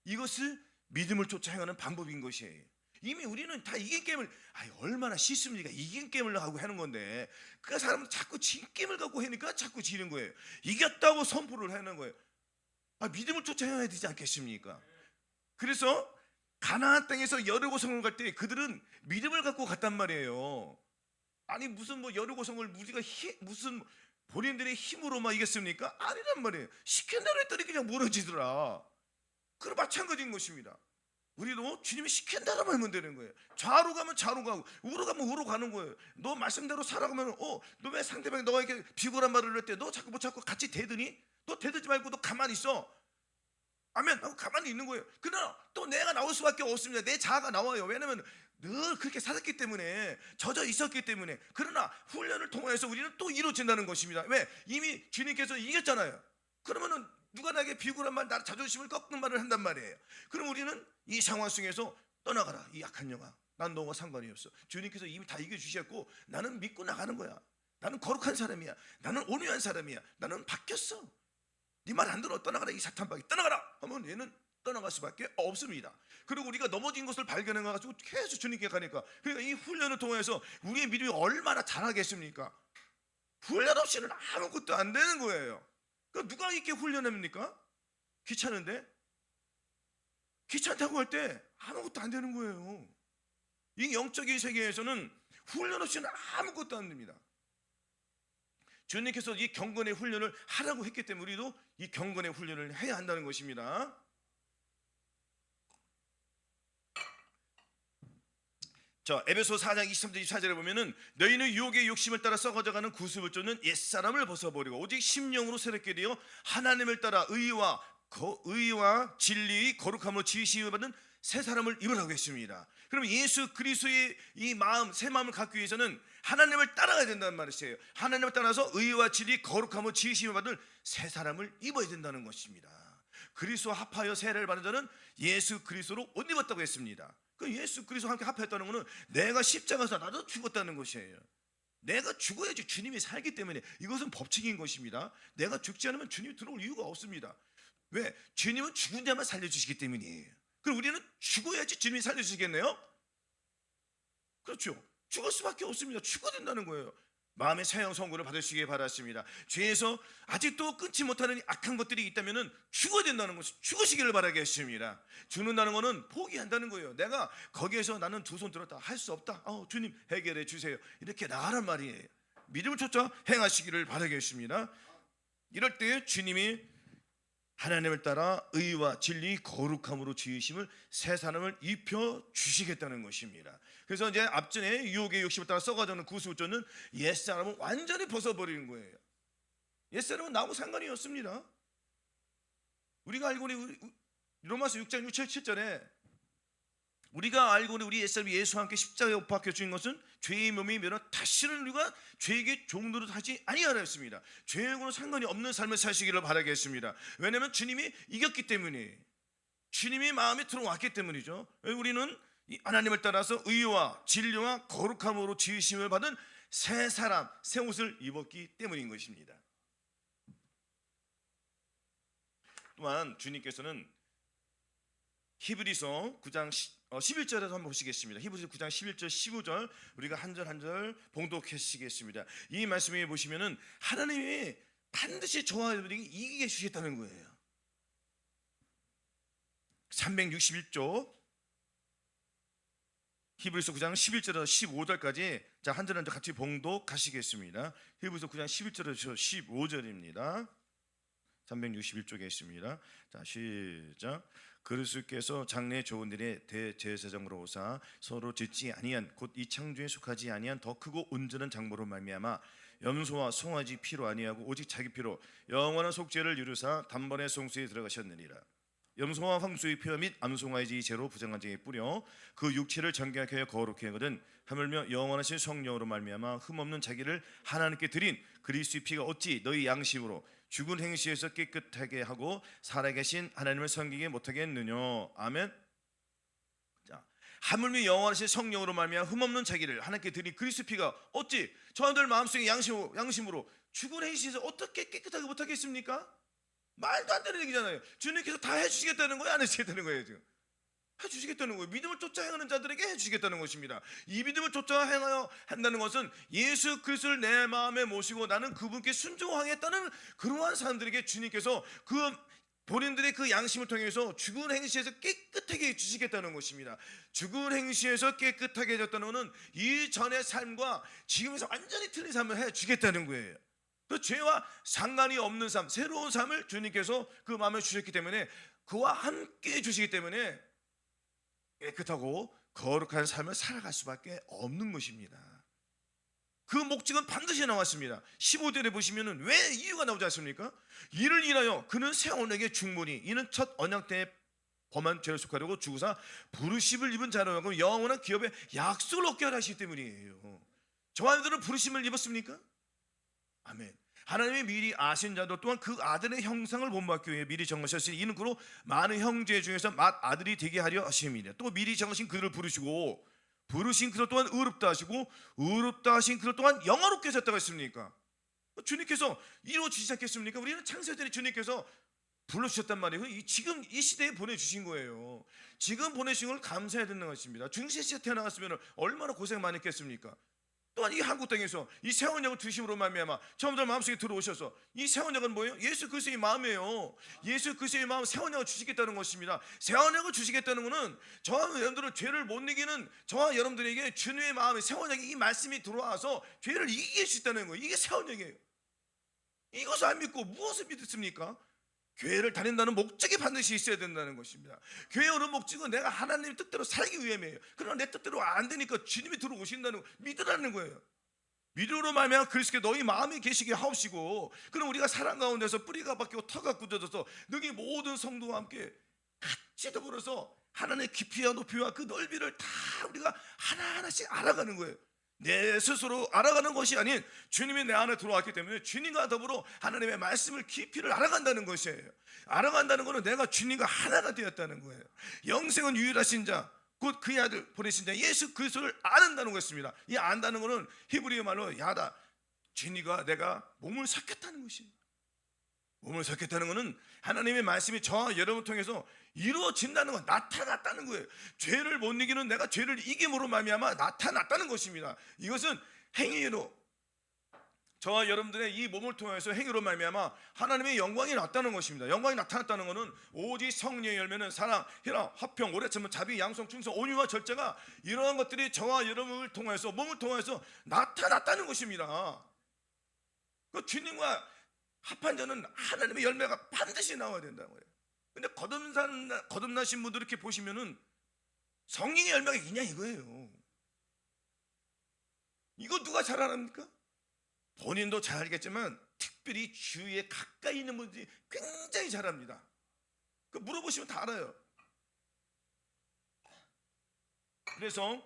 이것을 믿음을 쫓아 행하는 방법인 것이에요. 이미 우리는 다 이긴 게임을 얼마나 쉽습니까? 이긴 게임을 하고 하는 건데 그 사람은 자꾸 진 게임을 갖고 하니까 자꾸 지는 거예요. 이겼다고 선포를 하는 거예요. 믿음을 쫓아 행해야 되지 않겠습니까? 그래서 가나안 땅에서 여리고성을 갈 때 그들은 믿음을 갖고 갔단 말이에요. 무슨 여리고성을 우리가 무슨 본인들의 힘으로만 이겼습니까? 아니란 말이에요. 시킨 대로 했더니 그냥 무너지더라. 그럼 마찬가지인 것입니다. 우리도 주님이 시킨다고 하면 되는 거예요. 좌로 가면 좌로 가고 우로 가면 우로 가는 거예요. 너 말씀대로 살아가면 너 왜 상대방이 너가 이렇게 비굴한 말을 할 때 너 자꾸 못 찾고 같이 대드니? 너 대들지 말고 너 가만히 있어. 아멘 하고 가만히 있는 거예요. 그러나 또 내가 나올 수밖에 없습니다. 내 자아가 나와요. 왜냐하면 늘 그렇게 살았기 때문에, 젖어 있었기 때문에. 그러나 훈련을 통해서 우리는 또 이루어진다는 것입니다. 왜? 이미 주님께서 이겼잖아요. 그러면은 누가 나에게 비굴한 말, 나의 자존심을 꺾는 말을 한단 말이에요. 그럼 우리는 이 상황 속에서 떠나가라, 이 약한 영아. 난 너와 상관이 없어. 주님께서 이미 다 이겨주셨고 나는 믿고 나가는 거야. 나는 거룩한 사람이야. 나는 온유한 사람이야. 나는 바뀌었어. 네 말 안 들어, 떠나가라, 이 사탄박이. 떠나가라 하면 얘는 떠나갈 수밖에 없습니다. 그리고 우리가 넘어진 것을 발견해가지고 계속 주님께 가니까, 그러니까 이 훈련을 통해서 우리의 믿음이 얼마나 자라겠습니까? 훈련 없이는 아무것도 안 되는 거예요. 그러니까 누가 이렇게 훈련합니까? 귀찮은데? 귀찮다고 할 때 아무것도 안 되는 거예요. 이 영적인 세계에서는 훈련 없이는 아무것도 안 됩니다. 주님께서 이 경건의 훈련을 하라고 했기 때문에 우리도 이 경건의 훈련을 해야 한다는 것입니다. 자, 에베소 4장 23절 24절에 보면은 너희는 유혹의 욕심을 따라 썩어져가는 구습을 쫓는 옛사람을 벗어버리고 오직 심령으로 새롭게 되어 하나님을 따라 의와 진리의 거룩함으로 지으심을 받은 새 사람을 입으라고 했습니다. 그럼 예수 그리스도의 이 마음, 새 마음을 갖기 위해서는 하나님을 따라가야 된다는 말이에요. 하나님을 따라서 의와 진리, 거룩함으로 지으심을 받은 새 사람을 입어야 된다는 것입니다. 그리스도와 합하여 세례를 받은 자는 예수 그리스도로 옷 입었다고 했습니다. 그 예수 그리스도와 함께 합했다는 것은 내가 십자가에서 나도 죽었다는 것이에요. 내가 죽어야지 주님이 살기 때문에. 이것은 법칙인 것입니다. 내가 죽지 않으면 주님이 들어올 이유가 없습니다. 왜? 주님은 죽은 자만 살려주시기 때문이에요. 그럼 우리는 죽어야지 주님이 살려주시겠네요? 그렇죠. 죽을 수밖에 없습니다. 죽어야 된다는 거예요. 마음의 사형 선고를 받으시기 바랐습니다. 죄에서 아직도 끊지 못하는 악한 것들이 있다면 죽어야 된다는 것이, 죽으시기를 바라겠습니다. 죽는다는 것은 포기한다는 거예요. 내가 거기에서 나는 두 손 들었다 할 수 없다, 주님 해결해 주세요, 이렇게 나가란 말이에요. 믿음을 쫓아 행하시기를 바라겠습니다. 이럴 때 주님이 하나님을 따라 의와 진리, 거룩함으로 지으심을 새 사람을 입혀 주시겠다는 것입니다. 그래서 이제 앞전에 유혹의 욕심을 따라 썩어져는 구습을 쫓는 옛사람은 완전히 벗어버리는 거예요. 옛사람은 나하고 상관이 없습니다. 우리가 알고 있는 로마서 6장 6, 7절에 우리가 알고 있는 우리 옛사람이 예수와 함께 십자가에 못 박혀 주신 것은 죄의 몸이 면허 다시는 우리가 죄에게 종노릇 하지 아니하라 했습니다. 죄하고는 상관이 없는 삶을 사시기를 바라겠습니다. 왜냐하면 주님이 이겼기 때문에, 주님이 마음에 들어왔기 때문이죠. 우리는 하나님을 따라서 의와 진리와 거룩함으로 지으심을 받은 새 사람, 새 옷을 입었기 때문인 것입니다. 또한 주님께서는 히브리서 9장 11절에서 한번 보시겠습니다. 히브리서 9장 11절 15절 우리가 한 절 한 절 봉독하시겠습니다. 이 말씀에 보시면은 하나님이 반드시 저와 여러분에게 이기게 주시겠다는 거예요. 361조 히브리서 9장 11절에서 15절까지 자, 한 절 한 절 같이 봉독하시겠습니다. 히브리서 9장 11절에서 15절입니다. 361쪽에 있습니다. 자, 시작. 그리스도께서 장래 좋은 일에 대제사장으로 오사 서로 짓지 아니한 곧 이 창조에 속하지 아니한 더 크고 온전한 장모로 말미암아 염소와 송아지 피로 아니하고 오직 자기 피로 영원한 속죄를 이루사 단번에 송수에 들어가셨느니라. 염소와 황소의 피와 및 암송아지 제로 부정한 자에 뿌려 그 육체를 정결하게 하여 거룩히 하거든 하물며 영원하신 성령으로 말미암아 흠없는 자기를 하나님께 드린 그리스도의 피가 어찌 너희 양심으로 죽은 행시에서 깨끗하게 하고 살아계신 하나님을 섬기게 못하겠느냐. 아멘. 자, 하물며 영원하신 성령으로 말미암아 흠없는 자기를 하나님께 드린 그리스도 피가 어찌 저들 마음속에 양심으로 죽은 행시에서 어떻게 깨끗하게 못하겠습니까? 말도 안 되는 얘기잖아요. 주님께서 다 해주시겠다는 거예요, 안 해주시겠다는 거예요? 지금 해주시겠다는 거예요. 믿음을 쫓아 행하는 자들에게 해주시겠다는 것입니다. 이 믿음을 쫓아 행하여 한다는 것은 예수 그리스도를 내 마음에 모시고 나는 그분께 순종하겠다는 그러한 사람들에게 주님께서 그 본인들의 그 양심을 통해서 죽은 행시에서 깨끗하게 해주시겠다는 것입니다. 죽은 행시에서 깨끗하게 해줬다는 것은 이전의 삶과 지금에서 완전히 틀린 삶을 해주겠다는 거예요. 그 죄와 상관이 없는 삶, 새로운 삶을 주님께서 그 마음에 주셨기 때문에, 그와 함께 해주시기 때문에 깨끗하고 거룩한 삶을 살아갈 수밖에 없는 것입니다. 그 목적은 반드시 나왔습니다. 15절에 보시면은 왜 이유가 나오지 않습니까? 이를 인하여 그는 새 언약의 중보니 이는 첫 언약 때에 범한 죄를 속하려고 주구사 부르심을 입은 자라고 영원한 기업의 약속을 얻게 하라 하시기 때문이에요. 저와 여러분들은 부르심을 입었습니까? 아멘. 하나님이 미리 아신 자도 또한 그 아들의 형상을 본받기 위해 미리 정하셨으니 이는 그로 많은 형제 중에서 맏아들이 되게 하려 하심이라. 또 미리 정하신 그들을 부르시고 부르신 그들 또한 의롭다 하시고 의롭다 하신 그들 또한 영화롭게 하셨다고 했습니까? 주님께서 이루어지지 않겠습니까? 우리는 창세전에 주님께서 불러주셨단 말이에요. 지금 이 시대에 보내주신 거예요. 지금 보내주신 걸 감사해야 되는 것입니다. 중세 시대에 태어나갔으면 얼마나 고생 많이 했겠습니까? 또한 이 한국 땅에서 이 새 언약을 주심으로 말미암아 처음부터 마음속에 들어오셔서 이 새 언약은 뭐예요? 예수 그리스도의 마음이에요. 예수 그리스도의 마음 새 언약을 주시겠다는 것입니다. 새 언약을 주시겠다는 것은 저와 여러분들은 죄를 못 이기는 저와 여러분들에게 주님의 마음에 새 언약이 이 말씀이 들어와서 죄를 이기게 해주시다는 거예요. 이게 새 언약이에요. 이것을 안 믿고 무엇을 믿습니까? 교회를 다닌다는 목적이 반드시 있어야 된다는 것입니다. 교회 오는 목적은 내가 하나님의 뜻대로 살기 위함이에요. 그러나 내 뜻대로 안 되니까 주님이 들어오신다는 거 믿으라는 거예요. 믿음으로 말미암아 그리스도께 너희 마음이 계시게 하옵시고, 그럼 우리가 사랑 가운데서 뿌리가 박히고 터가 굳어져서 너희 모든 성도와 함께 같이 더불어서 하나님의 깊이와 높이와 그 넓이를 다 우리가 하나하나씩 알아가는 거예요. 내 스스로 알아가는 것이 아닌 주님이 내 안에 들어왔기 때문에 주님과 더불어 하나님의 말씀을 깊이를 알아간다는 것이에요. 알아간다는 것은 내가 주님과 하나가 되었다는 거예요. 영생은 유일하신 자 곧 그의 아들 보내신 자 예수 그리스도를 아는다는 것입니다. 이 안다는 것은 히브리어 말로 야다, 주님과 내가 몸을 섞였다는 것입니다. 몸을 섞였다는 것은 하나님의 말씀이 저와 여러분을 통해서 이루어진다는 것, 나타났다는 거예요. 죄를 못 이기는 내가 죄를 이김으로 말미암아 나타났다는 것입니다. 이것은 행위로, 저와 여러분들의 이 몸을 통해서 행위로 말미암아 하나님의 영광이 났다는 것입니다. 영광이 나타났다는 것은 오직 성령의 열매는 사랑, 희락, 화평, 오래 참음, 자비, 양성, 충성, 온유와 절제가 이러한 것들이 저와 여러분을 통해서 몸을 통해서 나타났다는 것입니다. 그 주님과 합한 자는 하나님의 열매가 반드시 나와야 된다는 거예요. 근데 거듭나신 분들 이렇게 보시면은 성령의 열매가 있냐 이거예요. 이거 누가 잘 알합니까? 본인도 잘 알겠지만 특별히 주위에 가까이 있는 분들이 굉장히 잘 압니다. 그 물어보시면 다 알아요. 그래서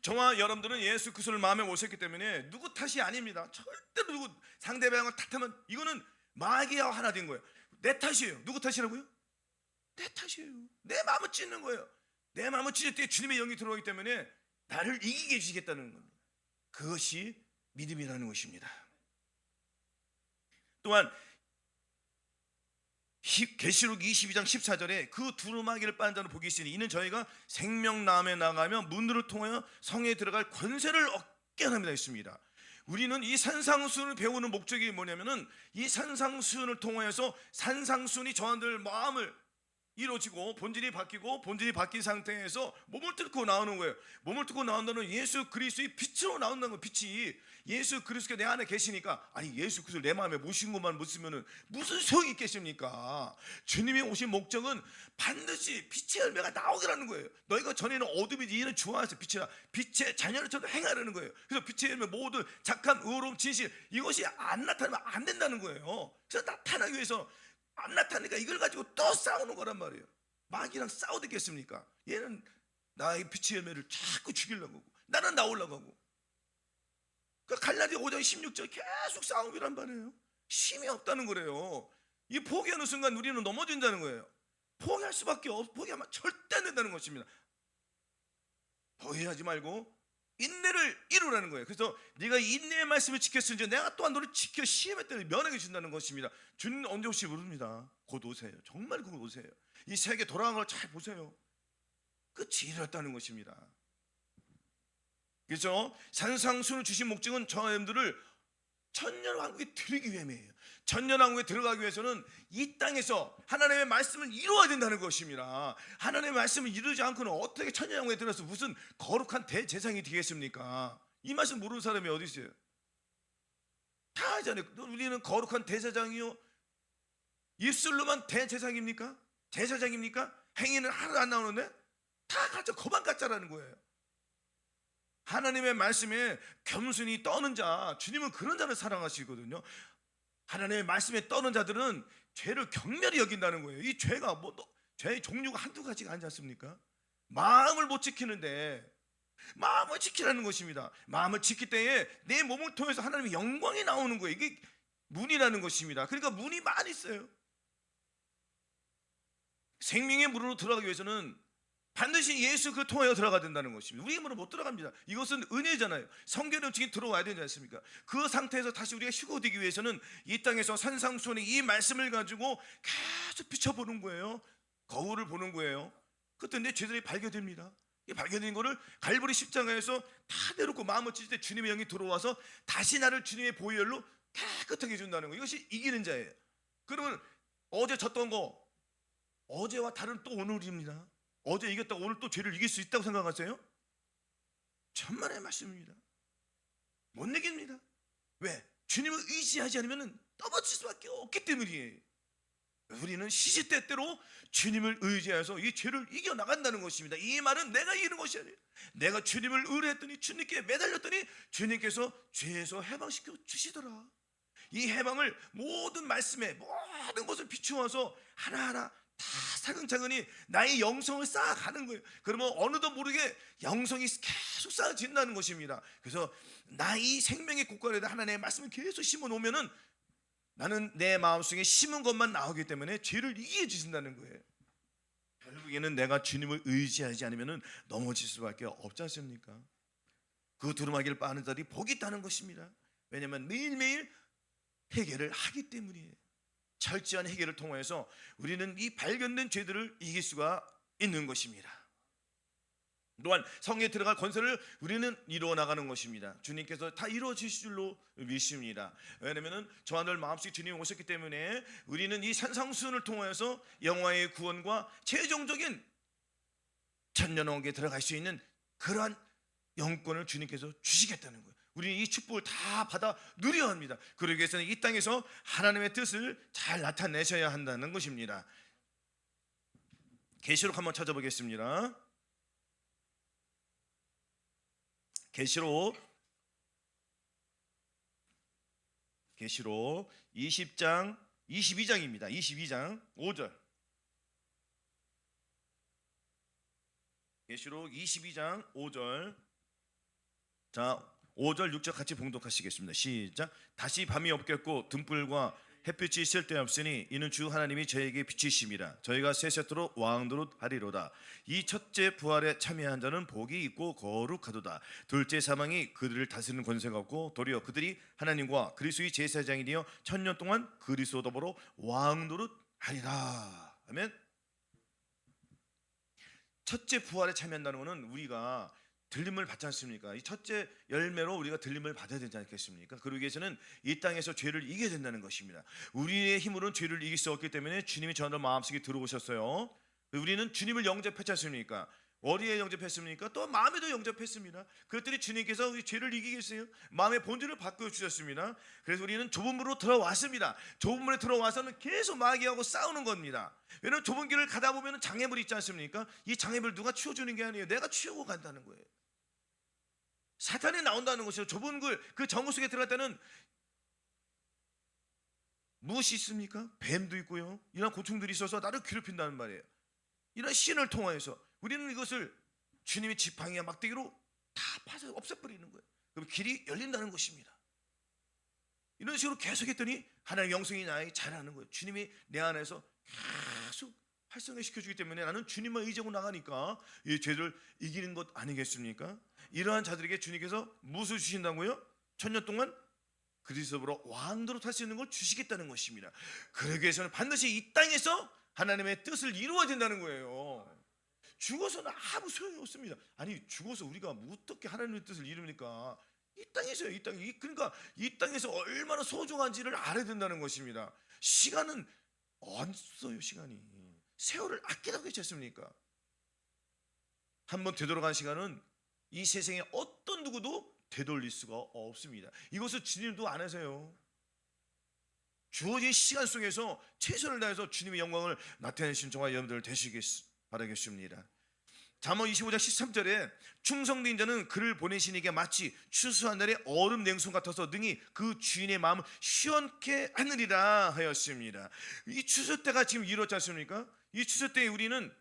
저와 여러분들은 예수 그리스도를 마음에 모셨기 때문에 누구 탓이 아닙니다. 절대로 누구 상대방을 탓하면 이거는 마귀와 하나 된 거예요. 내 탓이에요. 누구 탓이라고요? 내 탓이에요. 내 마음을 찢는 거예요. 내 마음을 찢을 때 주님의 영이 들어오기 때문에 나를 이기게 해주시겠다는 겁니다. 그것이 믿음이라는 것입니다. 또한 계시록 22장 14절에 그 두루마기를 빠는 자는 복이 있으니 이는 저희가 생명나무에 나가며 문들을 통하여 성에 들어갈 권세를 얻게 합니다 했습니다. 우리는 이 산상수훈을 배우는 목적이 뭐냐면은 이 산상수훈을 통하여서 산상수훈이 저한들 마음을 이루어지고 본질이 바뀌고 본질이 바뀐 상태에서 몸을 뚫고 나오는 거예요. 몸을 뚫고 나온다는 예수 그리스도의 빛으로 나온다는 거예요. 빛이 예수 그리스도가 내 안에 계시니까, 아니 예수 그리스도 내 마음에 모신 것만 묻으면 무슨 소용이 있겠습니까? 주님이 오신 목적은 반드시 빛의 열매가 나오게라는 거예요. 너희가 전에는 어둠이지 이는 주와서 빛이라 빛의 자녀를처럼 행하라는 거예요. 그래서 빛의 열매 모든 착함, 의로움, 진실 이것이 안 나타나면 안 된다는 거예요. 그래서 나타나기 위해서 안 나타나니까 이걸 가지고 또 싸우는 거란 말이에요. 마귀랑 싸우겠습니까? 얘는 나의 빛의 열매를 자꾸 죽이려고 하고 나는 나오려고 하고. 그 갈라디아 5장 16절 계속 싸움이란 말이에요. 힘이 없다는 거래요. 이 포기하는 순간 우리는 넘어진다는 거예요. 포기할 수밖에 포기하면 절대 안 된다는 것입니다. 포기하지 말고 인내를 이루라는 거예요. 그래서 네가 인내의 말씀을 지켰으니 내가 또한 너를 지켜 시험에 때를 면하게 준다는 것입니다. 주님 언제 오실지 모릅니다. 곧 오세요. 정말 곧 오세요. 이 세계 돌아간 걸 잘 보세요. 끝이 이뤘다는 것입니다. 그래서 산상수훈을 주신 목적은 저 여러분들을 천년왕국에 들이기 위함이에요. 천년왕국에 들어가기 위해서는 이 땅에서 하나님의 말씀을 이루어야 된다는 것입니다. 하나님의 말씀을 이루지 않고는 어떻게 천년왕국에 들어서 무슨 거룩한 대제사장이 되겠습니까? 이 말씀 모르는 사람이 어디 있어요? 다 알잖아요. 우리는 거룩한 대제사장이요, 입술로만 대제사장입니까? 제사장입니까? 행위는 하나도 안 나오는데 다 가져, 그만 갖자라는 거예요. 하나님의 말씀에 겸손히 떠는 자, 주님은 그런 자를 사랑하시거든요. 하나님의 말씀에 떠는 자들은 죄를 경멸히 여긴다는 거예요. 이 죄가 죄의 종류가 한두 가지가 아니지 않습니까? 마음을 못 지키는데 마음을 지키라는 것입니다. 마음을 지킬 때에 내 몸을 통해서 하나님의 영광이 나오는 거예요. 이게 문이라는 것입니다. 그러니까 문이 많이 있어요. 생명의 문으로 들어가기 위해서는 반드시 예수 그 통하여 들어가야 된다는 것입니다. 우리 힘으로 못 들어갑니다. 이것은 은혜잖아요. 성경의 음식이 들어와야 되지 않습니까? 그 상태에서 다시 우리가 휴거되기 위해서는 이 땅에서 산상수훈의 이 말씀을 가지고 계속 비춰보는 거예요. 거울을 보는 거예요. 그때 내 죄들이 발견됩니다. 이 발견된 거를 갈보리 십자가에서 다 내놓고 마음을 찢을 때 주님의 영이 들어와서 다시 나를 주님의 보혈로 깨끗하게 해준다는 거. 이것이 이기는 자예요. 그러면 어제 졌던 거 어제와 다른 또 오늘입니다. 어제 이겼다고 오늘 또 죄를 이길 수 있다고 생각하세요? 천만의 말씀입니다. 못 이깁니다. 왜? 주님을 의지하지 않으면 떠받칠 수밖에 없기 때문이에요. 우리는 시시때때로 주님을 의지해서 이 죄를 이겨나간다는 것입니다. 이 말은 내가 이기는 것이 아니에요. 내가 주님을 의뢰했더니 주님께 매달렸더니 주님께서 죄에서 해방시켜 주시더라. 이 해방을 모든 말씀에 모든 것을 비추어서 하나하나 다 차근차근히 나의 영성을 쌓아가는 거예요. 그러면 어느덧 모르게 영성이 계속 쌓아진다는 것입니다. 그래서 나의 생명의 곳간에다 하나님의 말씀을 계속 심어놓으면은 나는 내 마음속에 심은 것만 나오기 때문에 죄를 이기게 주신다는 거예요. 결국에는 내가 주님을 의지하지 않으면 넘어질 수밖에 없지 않습니까? 그 두루마기를 빠는 자들이 복이 있다는 것입니다. 왜냐하면 매일매일 해결을 하기 때문이에요. 철저한 해결을 통해서 우리는 이 발견된 죄들을 이길 수가 있는 것입니다. 또한 성에 들어갈 권세를 우리는 이루어 나가는 것입니다. 주님께서 다 이루어 주실 줄로 믿습니다. 왜냐하면 저와 늘 마음속에 주님이 오셨기 때문에 우리는 이 산상수훈을 통해서 영화의 구원과 최종적인 천년왕국에 들어갈 수 있는 그러한 영권을 주님께서 주시겠다는 거예요. 우리는 이 축복을 다 받아 누려야 합니다. 그러기 위해서는 이 땅에서 하나님의 뜻을 잘 나타내셔야 한다는 것입니다. 계시록 한번 찾아보겠습니다. 계시록 20장 22장입니다. 22장 5절. 계시록 22장 5절. 자, 5절 6절 같이 봉독하시겠습니다. 시작. 다시 밤이 없겠고 등불과 햇빛이 쓸데없으니 이는 주 하나님이 저에게 비치심이라. 저희가 세세토록 왕노릇 하리로다. 이 첫째 부활에 참여한 자는 복이 있고 거룩하도다. 둘째 사망이 그들을 다스리는 권세가 없고 도리어 그들이 하나님과 그리스도의 제사장이 되어 천년 동안 그리스도 더불어 왕노릇 하리라. 아멘. 첫째 부활에 참여한다는 것은 우리가 들림을 받지 않습니까? 이 첫째 열매로 우리가 들림을 받아야 되지 않겠습니까? 그러기 위해서는 이 땅에서 죄를 이겨야 된다는 것입니다. 우리의 힘으로는 죄를 이길 수 없기 때문에 주님이 저를 마음속에 들어오셨어요. 우리는 주님을 영접했지 않습니까? 어디에 영접했습니까? 또 마음에도 영접했습니다. 그랬더니 주님께서 우리 죄를 이기겠어요? 마음의 본질을 바꿔주셨습니다. 그래서 우리는 좁은 문으로 들어왔습니다. 좁은 문에 들어와서는 계속 마귀하고 싸우는 겁니다. 왜냐하면 좁은 길을 가다 보면 장애물이 있지 않습니까? 이 장애물을 누가 치워주는 게 아니에요. 내가 치우고 간다는 거예요. 사탄이 나온다는 것이죠. 좁은 그 정우 속에 들어갈 때는 무엇이 있습니까? 뱀도 있고요. 이런 곤충들이 있어서 나를 괴롭힌다는 말이에요. 이런 신을 통하여서 우리는 이것을 주님의 지팡이와 막대기로 다 파서 없애버리는 거예요. 그럼 길이 열린다는 것입니다. 이런 식으로 계속했더니 하나님의 영성이 나에게 자라는 거예요. 주님이 내 안에서 계속 활성화시켜주기 때문에 나는 주님만 의지하고 나가니까 이 죄를 이기는 것 아니겠습니까? 이러한 자들에게 주님께서 무엇을 주신다고요? 천년 동안 그리스도로 왕도로 탈 수 있는 걸 주시겠다는 것입니다. 그러기 위해서는 반드시 이 땅에서 하나님의 뜻을 이루어야 된다는 거예요. 죽어서는 아무 소용이 없습니다. 아니 죽어서 우리가 어떻게 하나님의 뜻을 이룹니까? 이 땅에서요. 이 땅이 그러니까 이 땅에서 얼마나 소중한지를 알아야 된다는 것입니다. 시간은 없어요. 시간이 세월을 아끼다고 했지 않습니까? 한번 되돌아간 시간은 이 세상에 어떤 누구도 되돌릴 수가 없습니다. 이것을 주님도 안 하세요. 주어진 시간 속에서 최선을 다해서 주님의 영광을 나타내신 저와 여러분들 되시길 바라겠습니다. 잠언 25장 13절에 충성된 자는 그를 보내신 이에게 마치 추수한 날의 얼음 냉수 같아서 능히 그 주인의 마음을 시원케 하느니라 하였습니다. 이 추수 때가 지금 이렇지 않습니까? 이 추수 때에 우리는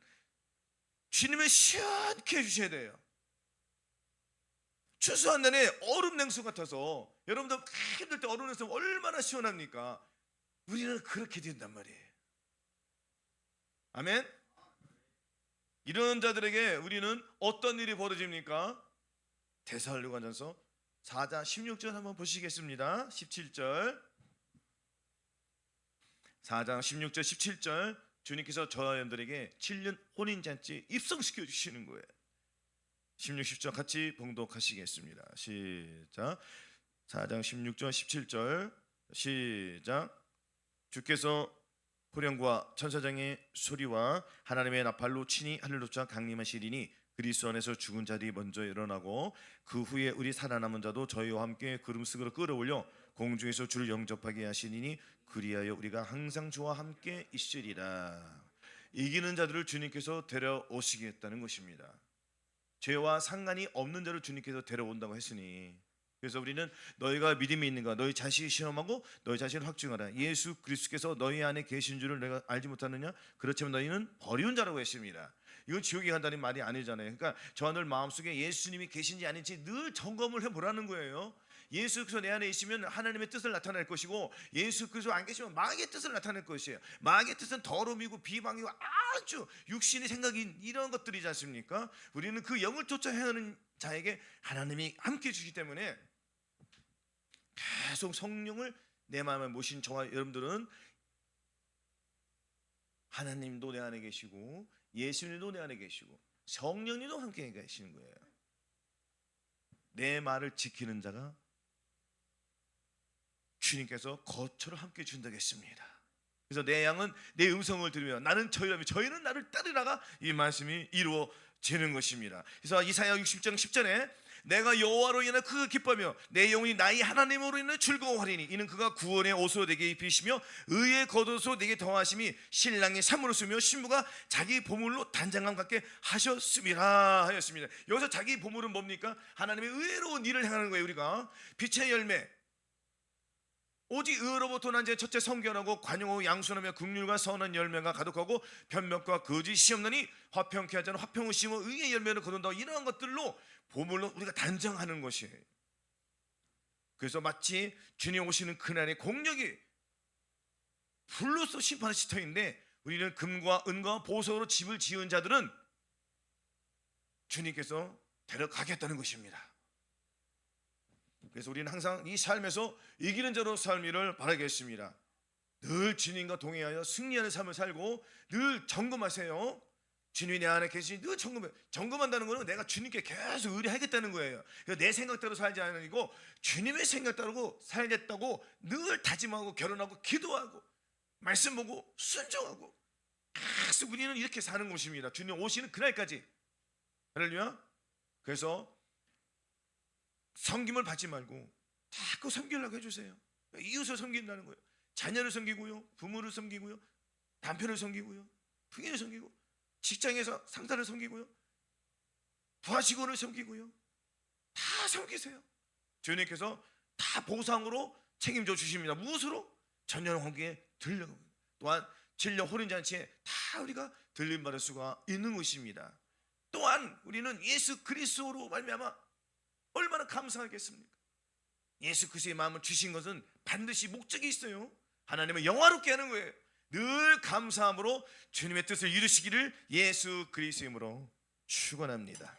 주님을 시원케 해주셔야 돼요. 추수한 날에 얼음 냉수 같아서, 여러분들 힘들 때 얼음 냉수 얼마나 시원합니까? 우리는 그렇게 된단 말이에요. 아멘. 이런 자들에게 우리는 어떤 일이 벌어집니까? 데살로니가전서 4장 16절 한번 보시겠습니다. 17절, 4장 16절 17절, 주님께서 저와 여러분들에게 7년 혼인잔치 입성시켜 주시는 거예요. 16, 17절 같이 봉독하시겠습니다. 시작. 4장 16절 17절 시작. 주께서 호령과 천사장의 소리와 하나님의 나팔로 친히 하늘로 쫙 강림하시리니 그리스도 안에서 죽은 자들이 먼저 일어나고 그 후에 우리 살아남은 자도 저희와 함께 구름속으로 끌어올려 공중에서 주를 영접하게 하시니 그리하여 우리가 항상 주와 함께 있으리라. 이기는 자들을 주님께서 데려오시겠다는 것입니다. 죄와 상관이 없는 자를 주님께서 데려온다고 했으니, 그래서 우리는 너희가 믿음이 있는가 너희 자신을 시험하고 너희 자신을 확증하라. 예수 그리스도께서 너희 안에 계신 줄을 내가 알지 못하느냐? 그렇지만 너희는 버리운 자라고 했습니다. 이건 지옥에 간다는 말이 아니잖아요. 그러니까 저와 늘 마음속에 예수님이 계신지 아닌지 늘 점검을 해보라는 거예요. 예수 그리스도 내 안에 있으면 하나님의 뜻을 나타낼 것이고, 예수 그리스도 안 계시면 마귀의 뜻을 나타낼 것이에요. 마귀의 뜻은 더러움이고 비방이고 아주 육신의 생각이 이런 것들이지 않습니까? 우리는 그 영을 쫓아 행하는 자에게 하나님이 함께 해주시기 때문에 계속 성령을 내 마음에 모신 저와 여러분들은 하나님도 내 안에 계시고 예수님도 내 안에 계시고 성령님도 함께 계시는 거예요. 내 말을 지키는 자가 주님께서 거처를 함께 준다고 했습니다. 그래서 내 양은 내 음성을 들으며 나는 저희는 나를 따르라가 이 말씀이 이루어지는 것입니다. 그래서 이사야 60장 10절에 내가 여호와로 인하여 크게 기뻐하며 내 영혼이 나의 하나님으로 인하여 즐거워하리니 이는 그가 구원의 옷으로 내게 입히시며 의의 겉옷으로 내게 더하심이 신랑이 샘으로 쓰며 신부가 자기 보물로 단장감 갖게 하셨음이라 하였습니다. 여기서 자기 보물은 뭡니까? 하나님의 의로운 일을 행하는 거예요. 우리가 빛의 열매, 오직 의로부터 난 제 첫째 성결하고 관용하고 양순하며 긍휼과 선한 열매가 가득하고 변명과 거짓이 없느니 화평케 하자는 화평을 심어 의의 열매를 거둔다. 이러한 것들로 보물로 우리가 단정하는 것이에요. 그래서 마치 주님 오시는 그날의 공력이 불로서 심판의 시터인데, 우리는 금과 은과 보석으로 집을 지은 자들은 주님께서 데려가겠다는 것입니다. 그래서 우리는 항상 이 삶에서 이기는 자로 살기를 바라겠습니다. 늘 주님과 동행하여 승리하는 삶을 살고 늘 점검하세요. 주님이 내 안에 계시니 늘 점검한다는 것은 내가 주님께 계속 의뢰하겠다는 거예요. 내 생각대로 살지 않으고 주님의 생각대로 살겠다고 늘 다짐하고 결혼하고 기도하고 말씀 보고 순종하고 계속 우리는 이렇게 사는 것입니다. 주님 오시는 그날까지. 할렐루야. 그래서 섬김을 받지 말고 자꾸 섬기려고 해주세요. 이웃을 섬긴다는 거예요. 자녀를 섬기고요, 부모를 섬기고요, 남편을 섬기고요, 부인을 섬기고, 직장에서 상사를 섬기고요, 부하 직원을 섬기고요, 다 섬기세요. 주님께서 다 보상으로 책임져 주십니다. 무엇으로? 전년 관계에 들려고. 또한 7년 혼인잔치에 다 우리가 들림받을 수가 있는 것입니다. 또한 우리는 예수 그리스도로 말미암아 얼마나 감사하겠습니까? 예수 그리스도의 마음을 주신 것은 반드시 목적이 있어요. 하나님을 영화롭게 하는 거예요. 늘 감사함으로 주님의 뜻을 이루시기를 예수 그리스도의 이름으로 축원합니다.